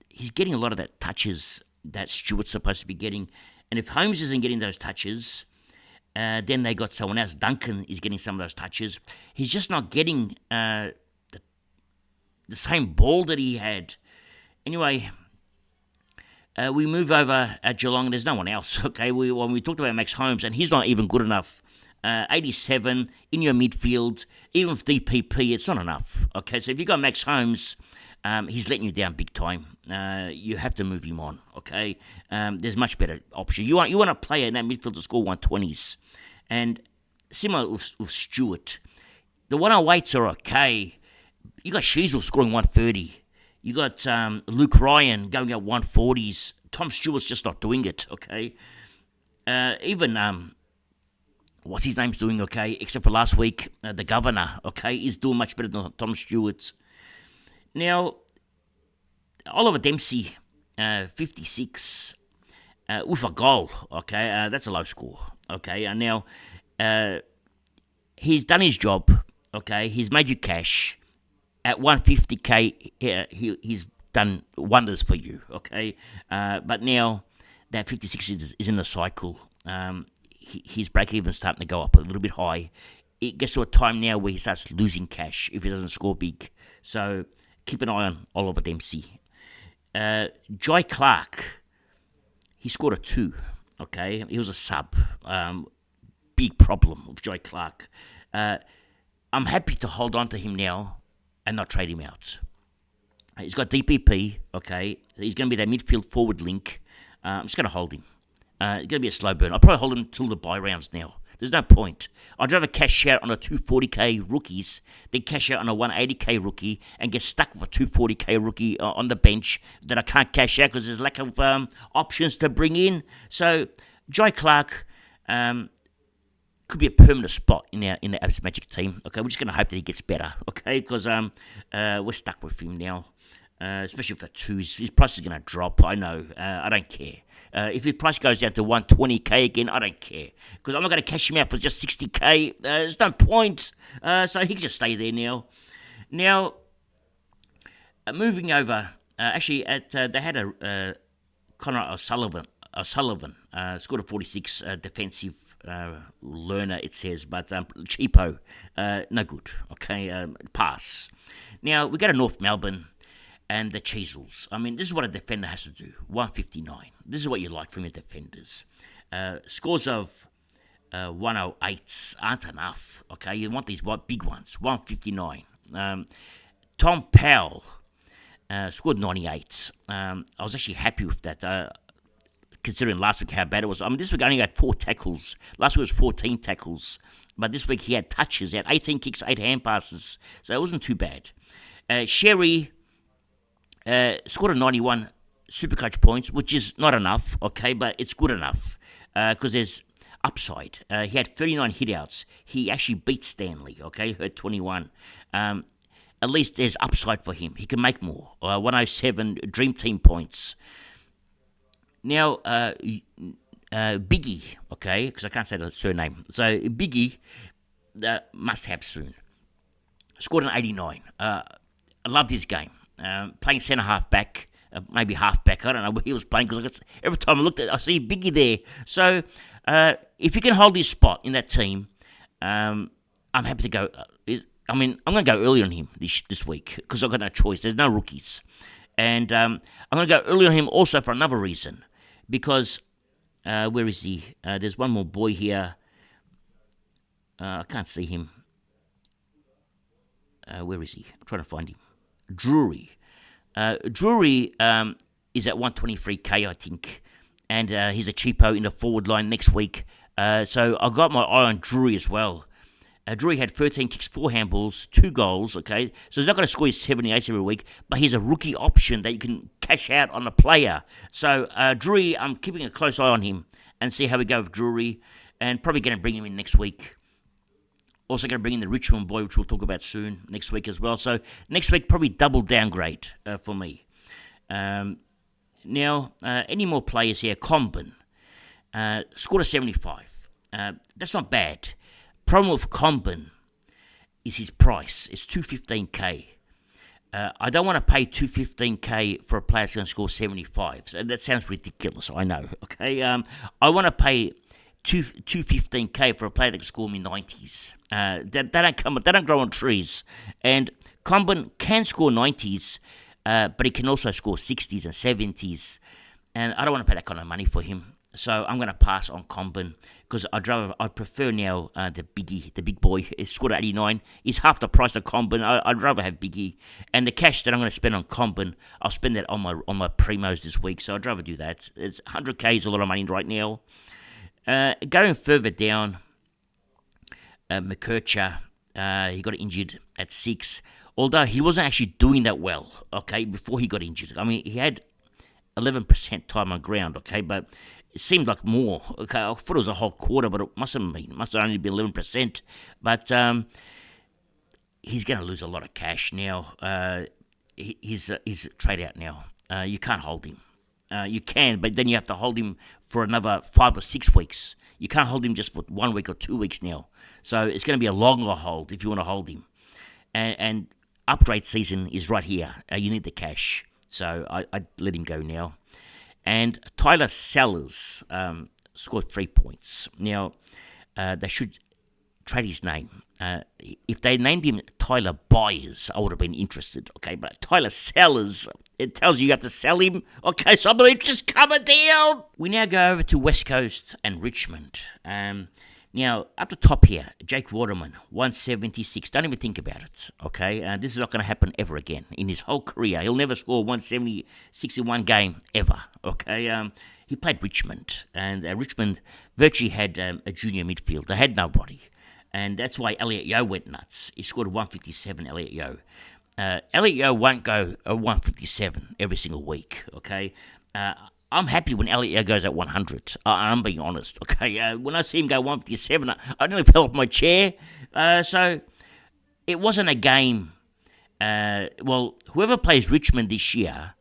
He's getting a lot of that touches that Stewart's supposed to be getting. And if Holmes isn't getting those touches, then they got someone else. Duncan is getting some of those touches. He's just not getting the same ball that he had. Anyway, we move over at Geelong, and there's no one else, okay? When we talked about Max Holmes, and he's not even good enough. 87 in your midfield, even with DPP, it's not enough, okay? So if you got Max Holmes, he's letting you down big time. You have to move him on, okay? There's much better option. You want a player in that midfield to score 120s. And similar with Stewart. The 108s are okay. You got Sheasel scoring 130. You got Luke Ryan going at 140s. Tom Stewart's just not doing it, okay? Even, what's his name's doing okay, except for last week, the governor, okay, is doing much better than Tom Stewart's. Now, Oliver Dempsey, 56, with a goal, okay, that's a low score, okay? And now, he's done his job, okay? He's made you cash. At 150k, he's done wonders for you, okay? But now that 56 is in the cycle. His break-even's starting to go up a little bit high. It gets to a time now where he starts losing cash if he doesn't score big. So keep an eye on Oliver Dempsey. Jai Clark, he scored a 2, okay? He was a sub. Big problem with Jai Clark. I'm happy to hold on to him now and not trade him out. He's got DPP, okay? He's going to be that midfield forward link. I'm just going to hold him. It's going to be a slow burn. I'll probably hold him until the bye rounds now. There's no point. I'd rather cash out on a 240k rookies than cash out on a 180k rookie and get stuck with a 240k rookie on the bench that I can't cash out because there's lack of options to bring in. So, Jai Clark could be a permanent spot in the Abs Magic team. Okay, we're just going to hope that he gets better. Okay, because we're stuck with him now. especially for twos. His price is going to drop. I know. I don't care. If his price goes down to 120k again, I don't care, because I'm not going to cash him out for just 60k. There's no point. So he can just stay there now. Now, moving over. Actually, they had a Connor O'Sullivan scored a 46 defensive learner, it says, but cheapo, no good. Okay, pass. Now we go to North Melbourne. And the Cheezels. I mean, this is what a defender has to do. 159. This is what you like from your defenders. Scores of 108s aren't enough. Okay, you want these big ones. 159. Tom Powell scored 98. I was actually happy with that, considering last week how bad it was. I mean, this week only had 4 tackles. Last week was 14 tackles. But this week he had touches. He had 18 kicks, 8 hand passes. So it wasn't too bad. Sherry scored a 91 Supercoach points, which is not enough, okay, but it's good enough because there's upside. He had 39 hitouts. He actually beat Stanley, okay, hurt 21. At least there's upside for him. He can make more. 107 Dream Team points. Now, Biggie, okay, because I can't say the surname. So, Biggie, must have soon. Scored an 89. I loved his game. Playing centre half back, maybe half back. I don't know where he was playing, because every time I looked at it, I see Biggie there. So if you can hold his spot in that team, I'm happy to go. I'm going to go early on him this week, because I've got no choice. There's no rookies. And I'm going to go early on him also for another reason, because where is he? There's one more boy here. I can't see him. Where is he? I'm trying to find him. Drury. Drury is at 123k, I think, and he's a cheapo in the forward line next week. So I got my eye on Drury as well. Drury had 13 kicks, 4 handballs, 2 goals, okay? So he's not going to score his 78 every week, but he's a rookie option that you can cash out on a player. So Drury, I'm keeping a close eye on him and see how we go with Drury, and probably going to bring him in next week. Also going to bring in the Richmond boy, which we'll talk about soon, next week as well. So next week, probably double downgrade for me. Now, any more players here? Combin scored a 75. That's not bad. Problem with Combin is his price. It's 215k. I don't want to pay 215k for a player that's going to score 75. So that sounds ridiculous, I know. Okay, I want to pay 215k for a player that can score me 90s. They don't grow on trees. And Combin can score 90s, but he can also score 60s and 70s. And I don't want to pay that kind of money for him. So I'm going to pass on Combin, because I prefer now the big boy. He scored 89. He's half the price of Combin. I'd rather have Biggie. And the cash that I'm going to spend on Combin, I'll spend that on my primos this week. So I'd rather do that. It's 100k is a lot of money right now. Going further down, McKercher, he got injured at 6, although he wasn't actually doing that well, okay, before he got injured. I mean, he had 11% time on ground, okay, but it seemed like more, okay. I thought it was a whole quarter, but it must have only been 11%, but he's going to lose a lot of cash now. He's trade out now. You can't hold him. You can, but then you have to hold him for another 5 or 6 weeks. You can't hold him just for 1 week or 2 weeks now. So it's going to be a longer hold if you want to hold him. And upgrade season is right here. You need the cash. So I'd let him go now. And Tyler Sellers scored 3 points. Now, they should trade his name. If they named him Tyler Byers, I would have been interested, okay? But Tyler Sellers, it tells you have to sell him, okay? So I'm not just coming down. We now go over to West Coast and Richmond. Now, up the top here, Jake Waterman, 176. Don't even think about it, okay? This is not going to happen ever again in his whole career. He'll never score 176 in one game, ever, okay? He played Richmond, and Richmond virtually had a junior midfield. They had nobody. And that's why Elliot Yeo went nuts. He scored 157, Elliot Yeo. Elliot Yeo won't go 157 every single week, okay? I'm happy when Elliot Yeo goes at 100. I'm being honest, okay? When I see him go 157, I nearly fell off my chair. So it wasn't a game well, whoever plays Richmond this year,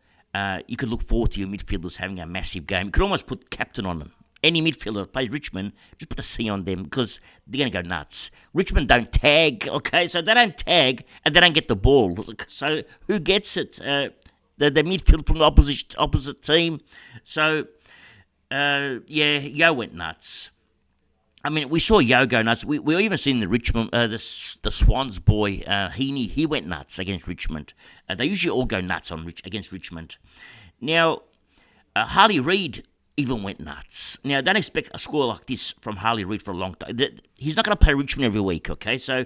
you could look forward to your midfielders having a massive game. You could almost put captain on them. Any midfielder that plays Richmond, just put a C on them because they're going to go nuts. Richmond don't tag, okay? So they don't tag and they don't get the ball. So who gets it? The midfield from the opposite team. So, Yo went nuts. I mean, we saw Yo go nuts. We even seen the Richmond, the Swans boy, Heaney. He went nuts against Richmond. They usually all go nuts against Richmond. Now, Harley Reid even went nuts. Now, don't expect a score like this from Harley Reid for a long time. He's not going to play Richmond every week, okay? So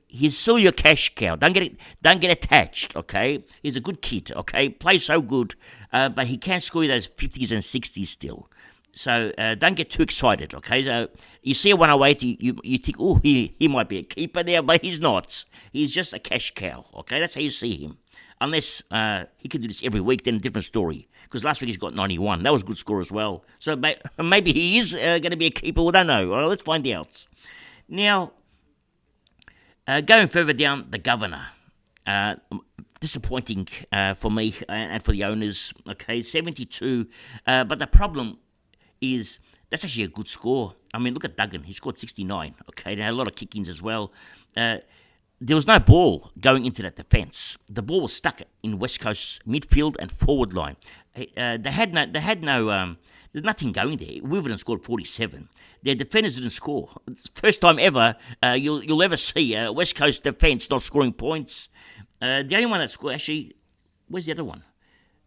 he's still your cash cow. Don't get attached, okay? He's a good kid, okay? Plays so good, but he can't score you those 50s and 60s still. So don't get too excited, okay? So you see a 108, you think, oh, he might be a keeper there, but he's not. He's just a cash cow, okay? That's how you see him. Unless he can do this every week, then a different story. Because last week he's got 91. That was a good score as well. So maybe he is going to be a keeper. We don't know. Well, let's find out. Now, going further down, the Governor. Disappointing for me and for the owners. Okay, 72. But the problem is that's actually a good score. I mean, look at Duggan. He scored 69. Okay, they had a lot of kick-ins as well. There was no ball going into that defence. The ball was stuck in West Coast midfield and forward line. There's nothing going there. Wiverton scored 47. Their defenders didn't score. It's the first time ever you'll ever see West Coast defence not scoring points. The only one that scored, actually, where's the other one?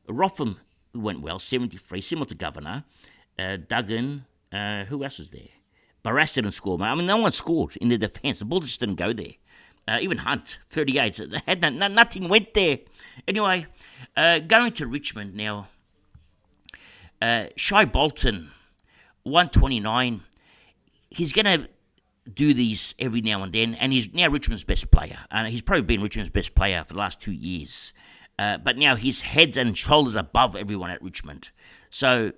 Rotham went well, 73, similar to Governor. Duggan, who else is there? Barras didn't score, mate. I mean, no one scored in their defence. The ball just didn't go there. Even Hunt, 38. They had nothing went there. Anyway, going to Richmond now. Shai Bolton, 129. He's going to do these every now and then, and he's now Richmond's best player. He's probably been Richmond's best player for the last 2 years. But now he's heads and shoulders above everyone at Richmond. So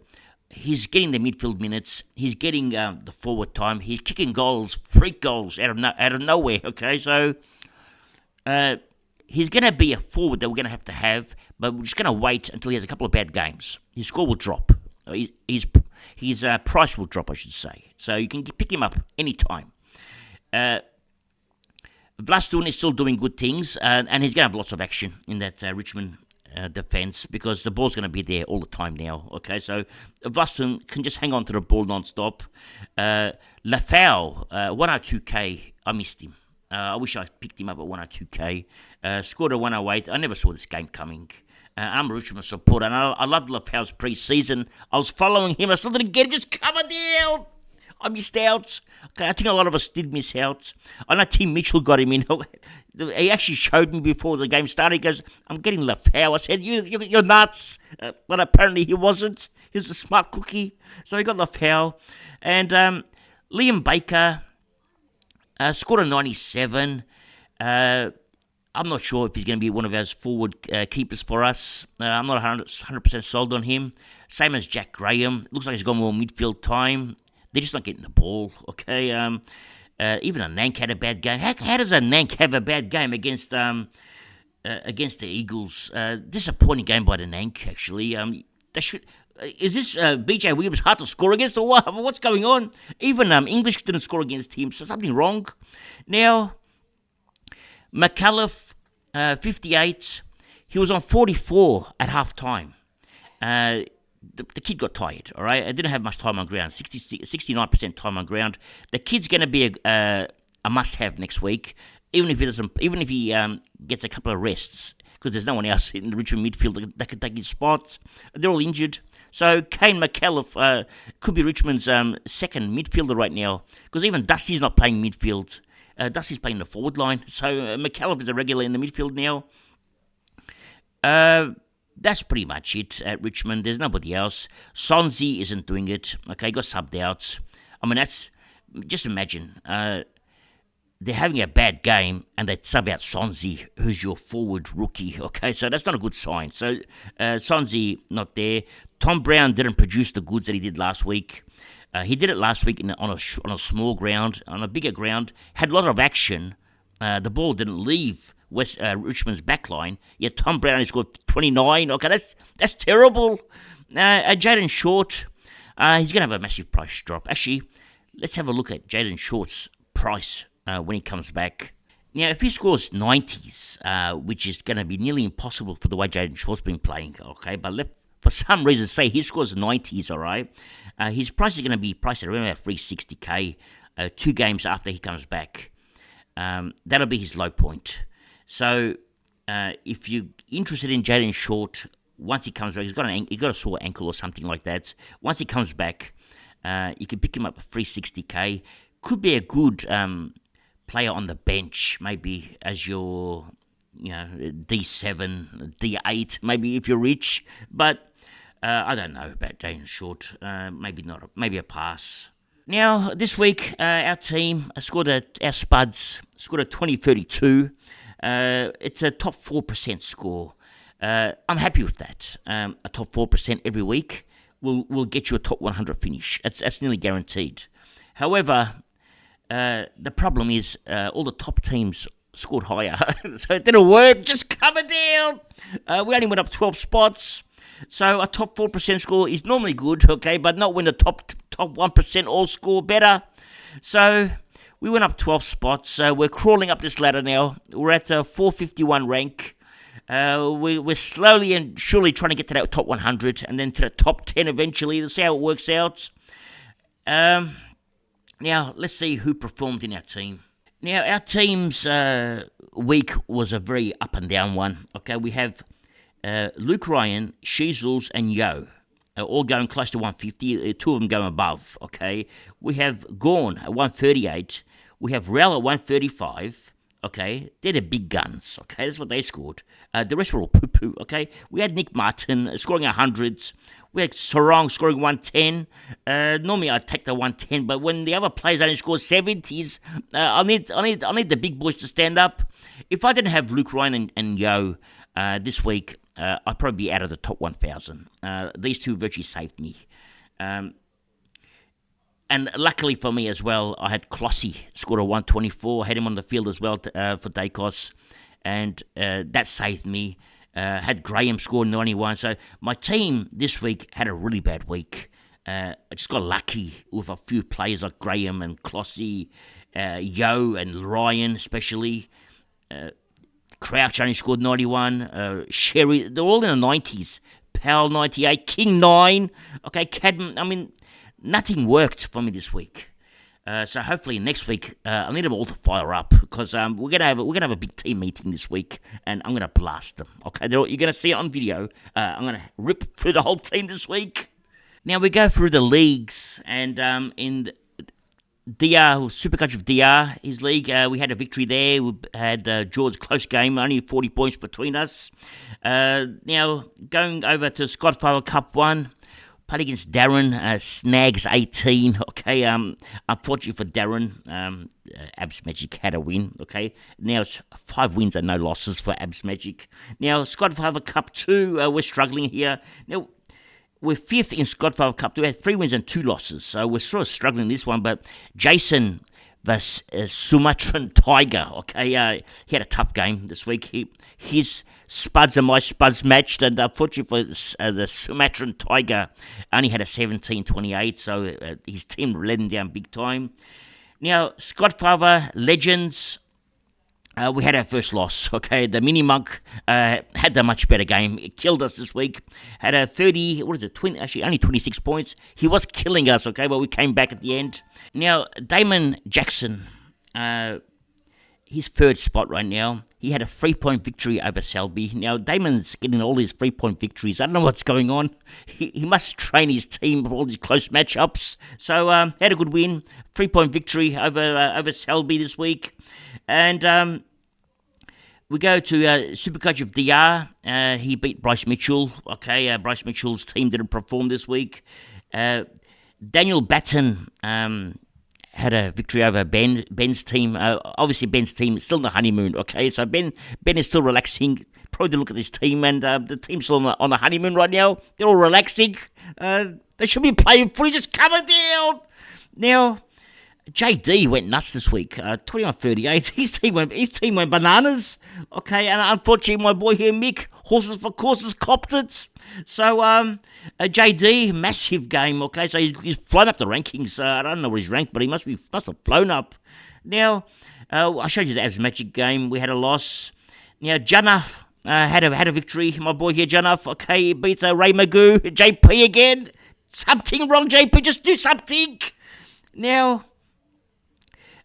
he's getting the midfield minutes. He's getting the forward time. He's kicking goals, freak goals out of nowhere. Okay, so he's going to be a forward that we're going to have, but we're just going to wait until he has a couple of bad games. His score will drop. His price will drop, I should say. So you can pick him up anytime. Vlastun is still doing good things, and he's going to have lots of action in that Richmond defence because the ball's going to be there all the time now. Okay, so Vlastun can just hang on to the ball non-stop. Lafau, 102k, I missed him. I wish I picked him up at 102k. Scored a 108. I never saw this game coming. I'm a Richmond supporter, and I loved Lafau's pre-season. I was following him. I still didn't get him. Just cover down. I missed out. Okay, I think a lot of us did miss out. I know Tim Mitchell got him in. He actually showed me before the game started. He goes, I'm getting Lafau. I said, you're nuts. But apparently he wasn't. He was a smart cookie. So he got Lafau. And Liam Baker scored a 97. I'm not sure if he's going to be one of those forward keepers for us. I'm not 100% sold on him. Same as Jack Graham. Looks like he's got more midfield time. They're just not getting the ball, okay? Even a Nank had a bad game. How does a Nank have a bad game against the Eagles? Disappointing game by the Nank, actually. Is this BJ Williams hard to score against or what? What's going on? Even English didn't score against him, so something wrong. Now, McAuliffe, 58. He was on 44 at half time. The kid got tired, all right? I didn't have much time on ground, 69% time on ground. The kid's going to be a must-have next week, even if he gets a couple of rests, because there's no one else in the Richmond midfield that can take his spot. They're all injured. So Kane McAuliffe could be Richmond's second midfielder right now, because even Dusty's not playing midfield. Dusty's playing the forward line, so McAuliffe is a regular in the midfield now. That's pretty much it at Richmond. There's nobody else. Sonzi isn't doing it. Okay, he got subbed out. I mean, just imagine. They're having a bad game and they sub out Sonzi, who's your forward rookie. Okay, so that's not a good sign. So Sonzi not there. Tom Brown didn't produce the goods that he did last week. He did it last week on a small ground. On a bigger ground, had a lot of action. The ball didn't leave Richmond's backline. Yeah, Tom Brown only scored 29. Okay, that's terrible. Jaden Short, he's going to have a massive price drop. Actually, let's have a look at Jaden Short's price when he comes back. Now, if he scores 90s, which is going to be nearly impossible for the way Jaden Short's been playing, okay, but for some reason, say he scores 90s, all right, his price is going to be priced at around 360k 2 games after he comes back. That'll be his low point. So, if you're interested in Jaden Short, once he comes back, he's got a sore ankle or something like that. Once he comes back, you can pick him up at 360k. Could be a good player on the bench, maybe as your D7, D8, maybe if you're rich. But I don't know about Jaden Short. Maybe not. Maybe a pass. Now this week, our team our Spuds scored a 20-32. It's a top 4% score. I'm happy with that. A top 4% every week will get you a top 100 finish. That's nearly guaranteed. However, the problem is all the top teams scored higher, so it didn't work. Just coming down. We only went up 12 spots, so a top 4% score is normally good, okay, but not when the top 1% all score better. So we went up 12 spots. We're crawling up this ladder now. We're at 451 rank. We're slowly and surely trying to get to that top 100 and then to the top 10 eventually. Let's see how it works out. Now, let's see who performed in our team. Now, our team's week was a very up and down one. Okay, we have Luke Ryan, Sheezels, and Yo all going close to 150. 2 of them going above. Okay, we have Gorn at 138. We have Rel at 135. Okay, they're the big guns. Okay, that's what they scored. The rest were all poo-poo. Okay, we had Nick Martin scoring 100s. We had Sarong scoring 110. Normally I'd take the 110, but when the other players only score 70s, I need the big boys to stand up. If I didn't have Luke Ryan and Yo this week, I'd probably be out of the top 1,000. These two virtually saved me. And luckily for me as well, I had Clossy scored a 124. I had him on the field as well for Dacos, and that saved me. Had Graham score 91. So my team this week had a really bad week. I just got lucky with a few players like Graham and Clossy, Yo and Ryan especially. Crouch only scored 91. Sherry, they're all in the 90s. Powell 98. King 9. Okay, Cadman. I mean, nothing worked for me this week. So hopefully next week I need them all to fire up because we're gonna have a big team meeting this week and I'm gonna blast them. Okay, you're gonna see it on video. I'm gonna rip through the whole team this week. Now we go through the leagues and in DR Supercoach of DR, his league, we had a victory there. We had George's close game, only 40 points between us. Now going over to Scodfather Cup 1. Played against Darren, Snags 18, okay, unfortunately for Darren, Abs Magic had a win, okay, now it's 5 wins and no losses for Abs Magic. Now, Scodfather Cup 2, we're struggling here. Now, we're 5th in Scodfather Cup 2, we had 3 wins and 2 losses, so we're sort of struggling this one, but Jason, the Sumatran Tiger, okay, he had a tough game this week. His Spuds and my Spuds matched, and unfortunately for the Sumatran Tiger, only had a 17-28, so his team let him down big time. Now, Scodfather Legends, we had our first loss, okay? The Mini Monk had a much better game. It killed us this week. Had a 20, actually only 26 points. He was killing us, okay, but we came back at the end. Now, Damon Jackson, his 3rd spot right now. He had a 3-point victory over Selby. Now, Damon's getting all these 3-point victories. I don't know what's going on. He must train his team for all these close matchups. So, had a good win. 3-point victory over Selby this week. And we go to Supercoach of DR. He beat Bryce Mitchell. Okay, Bryce Mitchell's team didn't perform this week. Daniel Batten had a victory over Ben's team. Obviously, Ben's team is still in the honeymoon, okay? So Ben is still relaxing. Probably look at this team, and the team's still on the honeymoon right now. They're all relaxing. They should be playing footy, just coming down. Now, JD went nuts this week. 21-38. His team went bananas. Okay, and unfortunately, my boy here, Mick, horses for courses, copped it. So, JD, massive game. Okay, so he's flown up the rankings. I don't know where he's ranked, but he must have flown up. Now, I showed you the Abs Magic game. We had a loss. Now, Janaf had a victory. My boy here, Janaf. Okay, he beat Ray Magoo. JP again. Something wrong, JP. Just do something. Now,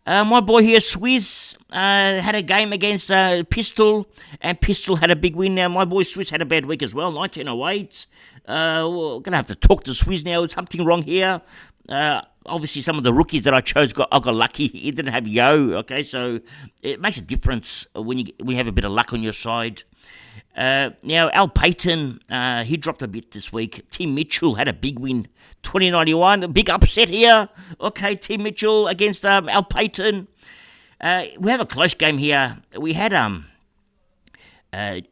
my boy here, Swizz, had a game against Pistol, and Pistol had a big win. Now, my boy Swizz had a bad week as well, 1908. We're going to have to talk to Swizz now. There's something wrong here. Obviously, some of the rookies that I chose got lucky. He didn't have Yo, okay? So it makes a difference when you have a bit of luck on your side. Now, Al Payton, he dropped a bit this week. Tim Mitchell had a big win, 2091. A big upset here. Okay, Tim Mitchell against Al Payton. We have a close game here. We had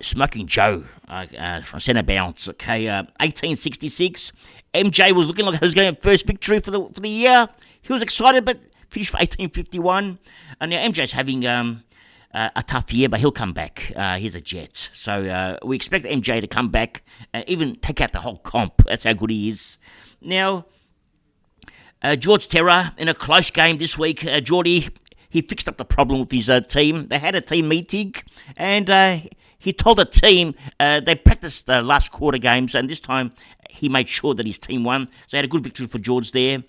Smoking Joe from centre bounce. Okay, 1866. MJ was looking like he was getting a first victory for the year. He was excited, but finished for 1851. And now MJ's having a tough year, but he'll come back. He's a Jet. So we expect MJ to come back, even take out the whole comp. That's how good he is. Now, George Terra in a close game this week. Geordie, he fixed up the problem with his team. They had a team meeting, and he told the team they practiced the last quarter games, and this time he made sure that his team won. So he had a good victory for George there.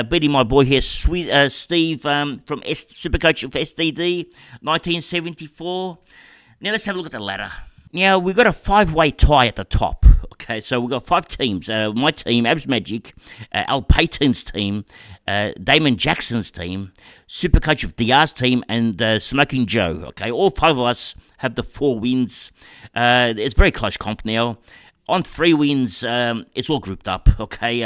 Beating my boy here, Steve from Supercoach of SDD, 1974. Now let's have a look at the ladder. Now we've got a 5-way tie at the top. Okay, so we've got 5 teams. My team, Abs Magic, Al Payton's team, Damon Jackson's team, Supercoach of DR's team, and Smoking Joe. Okay, all 5 of us have the 4 wins. It's very close comp now. On 3 wins, it's all grouped up, okay?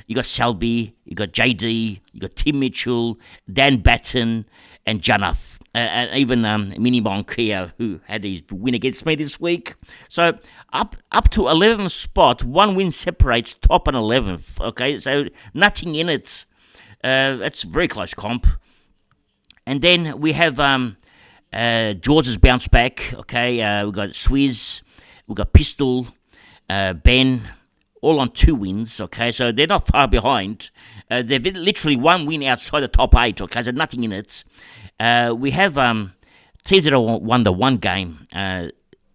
You got Selby, you got JD, you got Tim Mitchell, Dan Batten, and Janaf. And even Mini Monkia, who had his win against me this week. So up to 11th spot, 1 win separates top and 11th, okay? So nothing in it. That's very close comp. And then we have George's bounce back, okay? We've got Swizz, we've got Pistol, Ben, all on 2 wins, okay, so they're not far behind. They've literally 1 win outside the top 8, okay, so nothing in it. We have teams that have won the 1 game.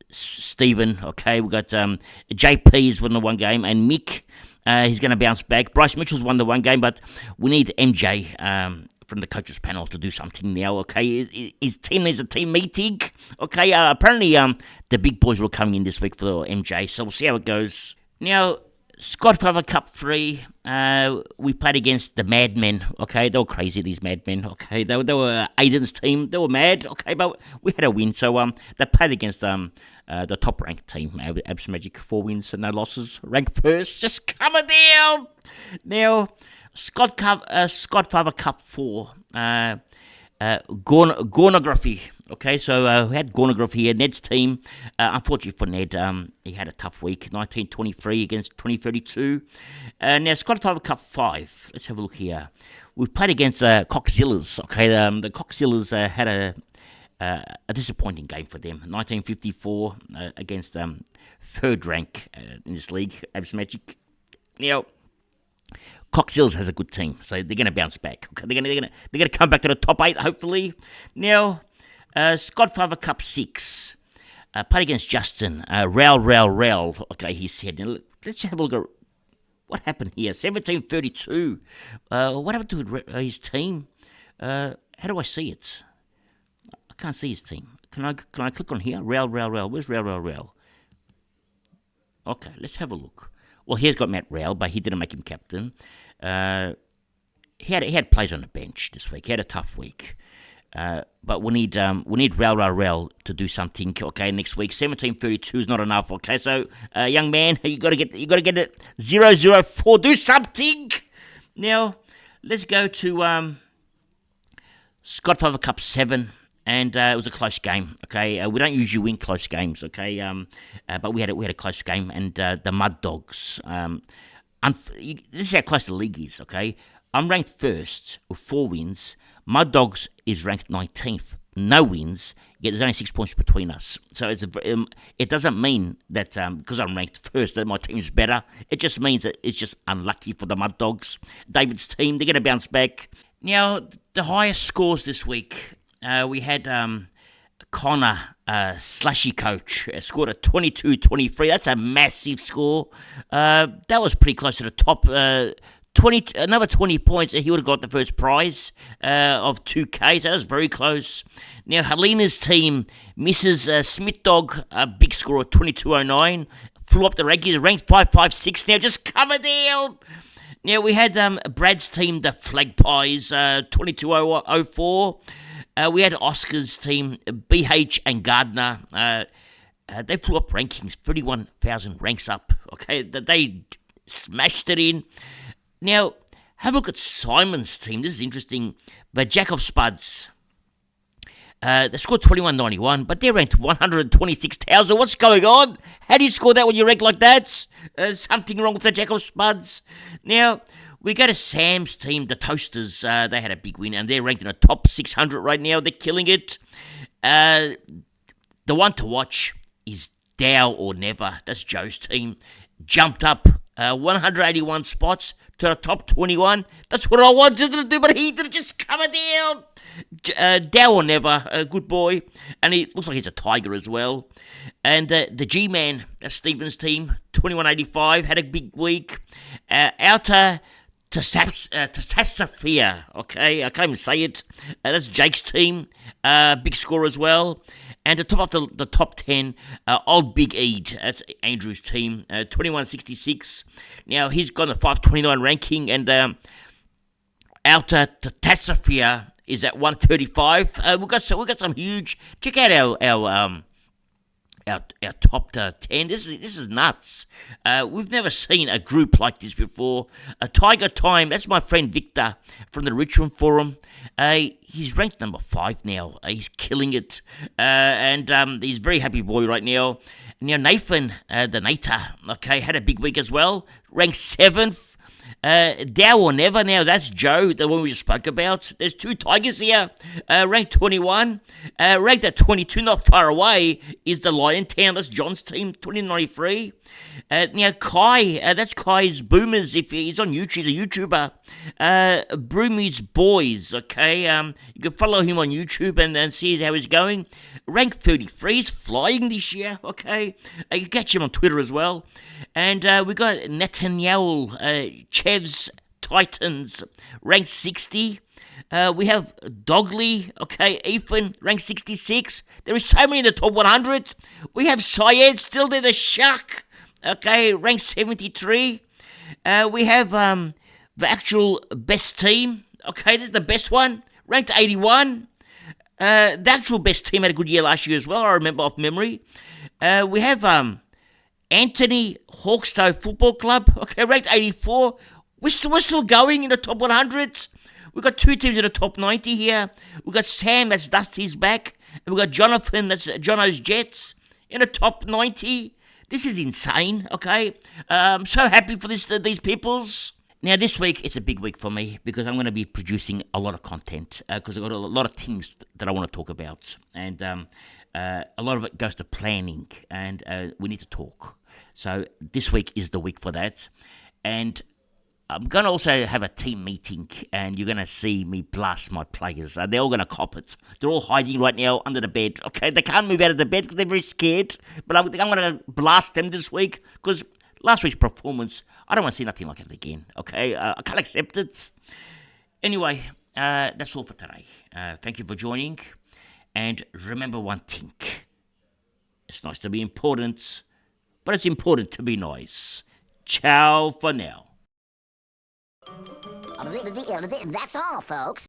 Stephen, okay, we've got JP's won the 1 game, and Mick, he's going to bounce back. Bryce Mitchell's won the 1 game, but we need MJ from the coaches panel to do something now, okay? His team needs a team meeting, okay? Apparently, the big boys were coming in this week for the MJ, so we'll see how it goes. Now, Scodfather Cup 3, we played against the Madmen, okay? They were crazy, these Madmen, okay? They were Aiden's team. They were mad, okay? But we had a win, so they played against the top-ranked team, Abs Magic, 4 wins and no losses. Ranked first, just coming down! Now, Scodfather Cup 4, Gornography. Okay, so we had Gornography here, Ned's team. Unfortunately for Ned, he had a tough week, 1923 against 2032. Now, Scodfather Cup 5, let's have a look here. We played against Coxzillas. Okay, the Coxzillas had a disappointing game for them, 1954 against 3rd rank in this league, Abs Magic. Now, Coxzillas has a good team, so they're going to bounce back. Okay, they're going to come back to the top 8, hopefully. Now, Scodfather Cup 6, played against Justin. Rail. Okay, he said. Now, let's have a look at what happened here. 1732. What happened to his team? How do I see it? I can't see his team. Can I click on here? Rail. Where's Rail? Okay, let's have a look. Well, he's got Matt Rail, but he didn't make him captain. He had players on the bench this week. He had a tough week. But we need Rail to do something. Okay, next week. 1732 is not enough. Okay, so young man, you got to get it 004. Do something. Now let's go to Scodfather Cup 7. And it was a close game. Okay, we don't usually win close games. Okay, but we had a close game, and the Mud Dogs. This is how close the league is. Okay, I'm ranked first with 4 wins. Mud Dogs is ranked 19th, no wins. Yet there's only 6 points between us. So it doesn't mean that because I'm ranked first that my team is better. It just means that it's just unlucky for the Mud Dogs. David's team, they're going to bounce back. Now, the highest scores this week, we had Connor, Slushy Coach, scored a 22-23. That's a massive score. That was pretty close to the top. Another 20 points, and he would have got the first prize of 2K. So that was very close. Now, Helena's team, Mrs. Smith Dog, a big score of 22.09, flew up the rankings, ranked 556. Now, just coming down. Now, we had Brad's team, the Flag Pies, 22.04. We had Oscar's team, BH and Gardner. They flew up rankings, 31,000 ranks up. Okay, they smashed it in. Now, have a look at Simon's team. This is interesting. The Jack of Spuds. They scored 21.91, but they're ranked 126,000. What's going on? How do you score that when you rank like that? Something wrong with the Jack of Spuds. Now, we go to Sam's team, the Toasters. They had a big win, and they're ranked in the top 600 right now. They're killing it. The one to watch is Dow or Never. That's Joe's team. Jumped up 181 spots to the top 21. That's what I wanted to do, but he did just come down. Dow or Never, a good boy, and he looks like he's a tiger as well. And the G-Man, that's Stephen's team, 21.85, had a big week. Outer Tasafia, okay, I can't even say it. That's Jake's team, big score as well. And to top off the top 10, Old Big Eid, that's Andrew's team, 21.66. Now, he's got a 529 ranking, and Outer Tasafia is at 135. We've got some huge. Check out our top 10. This is nuts. We've never seen a group like this before. Tiger Time. That's my friend Victor from the Richmond forum. He's ranked number 5 now. He's killing it, and he's a very happy boy right now. Now Nathan, the Nater, okay, had a big week as well. Ranked 7th. Dow or Never, now that's Joe, the one we just spoke about. There's 2 Tigers here, ranked 21. Ranked at 22, not far away, is the Lion Town. That's John's team, 2093. Now Kai, that's Kai's Boomers. If he's on YouTube, he's a YouTuber. Broomies Boys, okay. You can follow him on YouTube and see how he's going. Ranked 33, he's flying this year, okay. You can catch him on Twitter as well. And we got Netanyahu, Chev's Titans, ranked 60. We have Dogley, okay, Ethan, ranked 66. There is so many in the top 100. We have Syed, still there, the Shark, okay, ranked 73. We have the actual best team, okay, this is the best one, ranked 81. The actual best team had a good year last year as well, I remember off memory. We have Anthony Hawkstow Football Club, okay, ranked 84. We're still going in the top 100s. We've got 2 teams in the top 90 here. We've got Sam, that's Dusty's back. And we've got Jonathan, that's Jono's Jets, in the top 90. This is insane, okay? I'm so happy for these peoples. Now, this week, it's a big week for me because I'm going to be producing a lot of content because I've got a lot of things that I want to talk about. And a lot of it goes to planning, and we need to talk. So this week is the week for that. And I'm going to also have a team meeting, and you're going to see me blast my players. They're all going to cop it. They're all hiding right now under the bed. Okay, they can't move out of the bed because they're very scared. But I'm going to blast them this week because last week's performance, I don't want to see nothing like it again. Okay, I can't accept it. Anyway, that's all for today. Thank you for joining. And remember one thing. It's nice to be important, but it's important to be nice. Ciao for now. That's all, folks.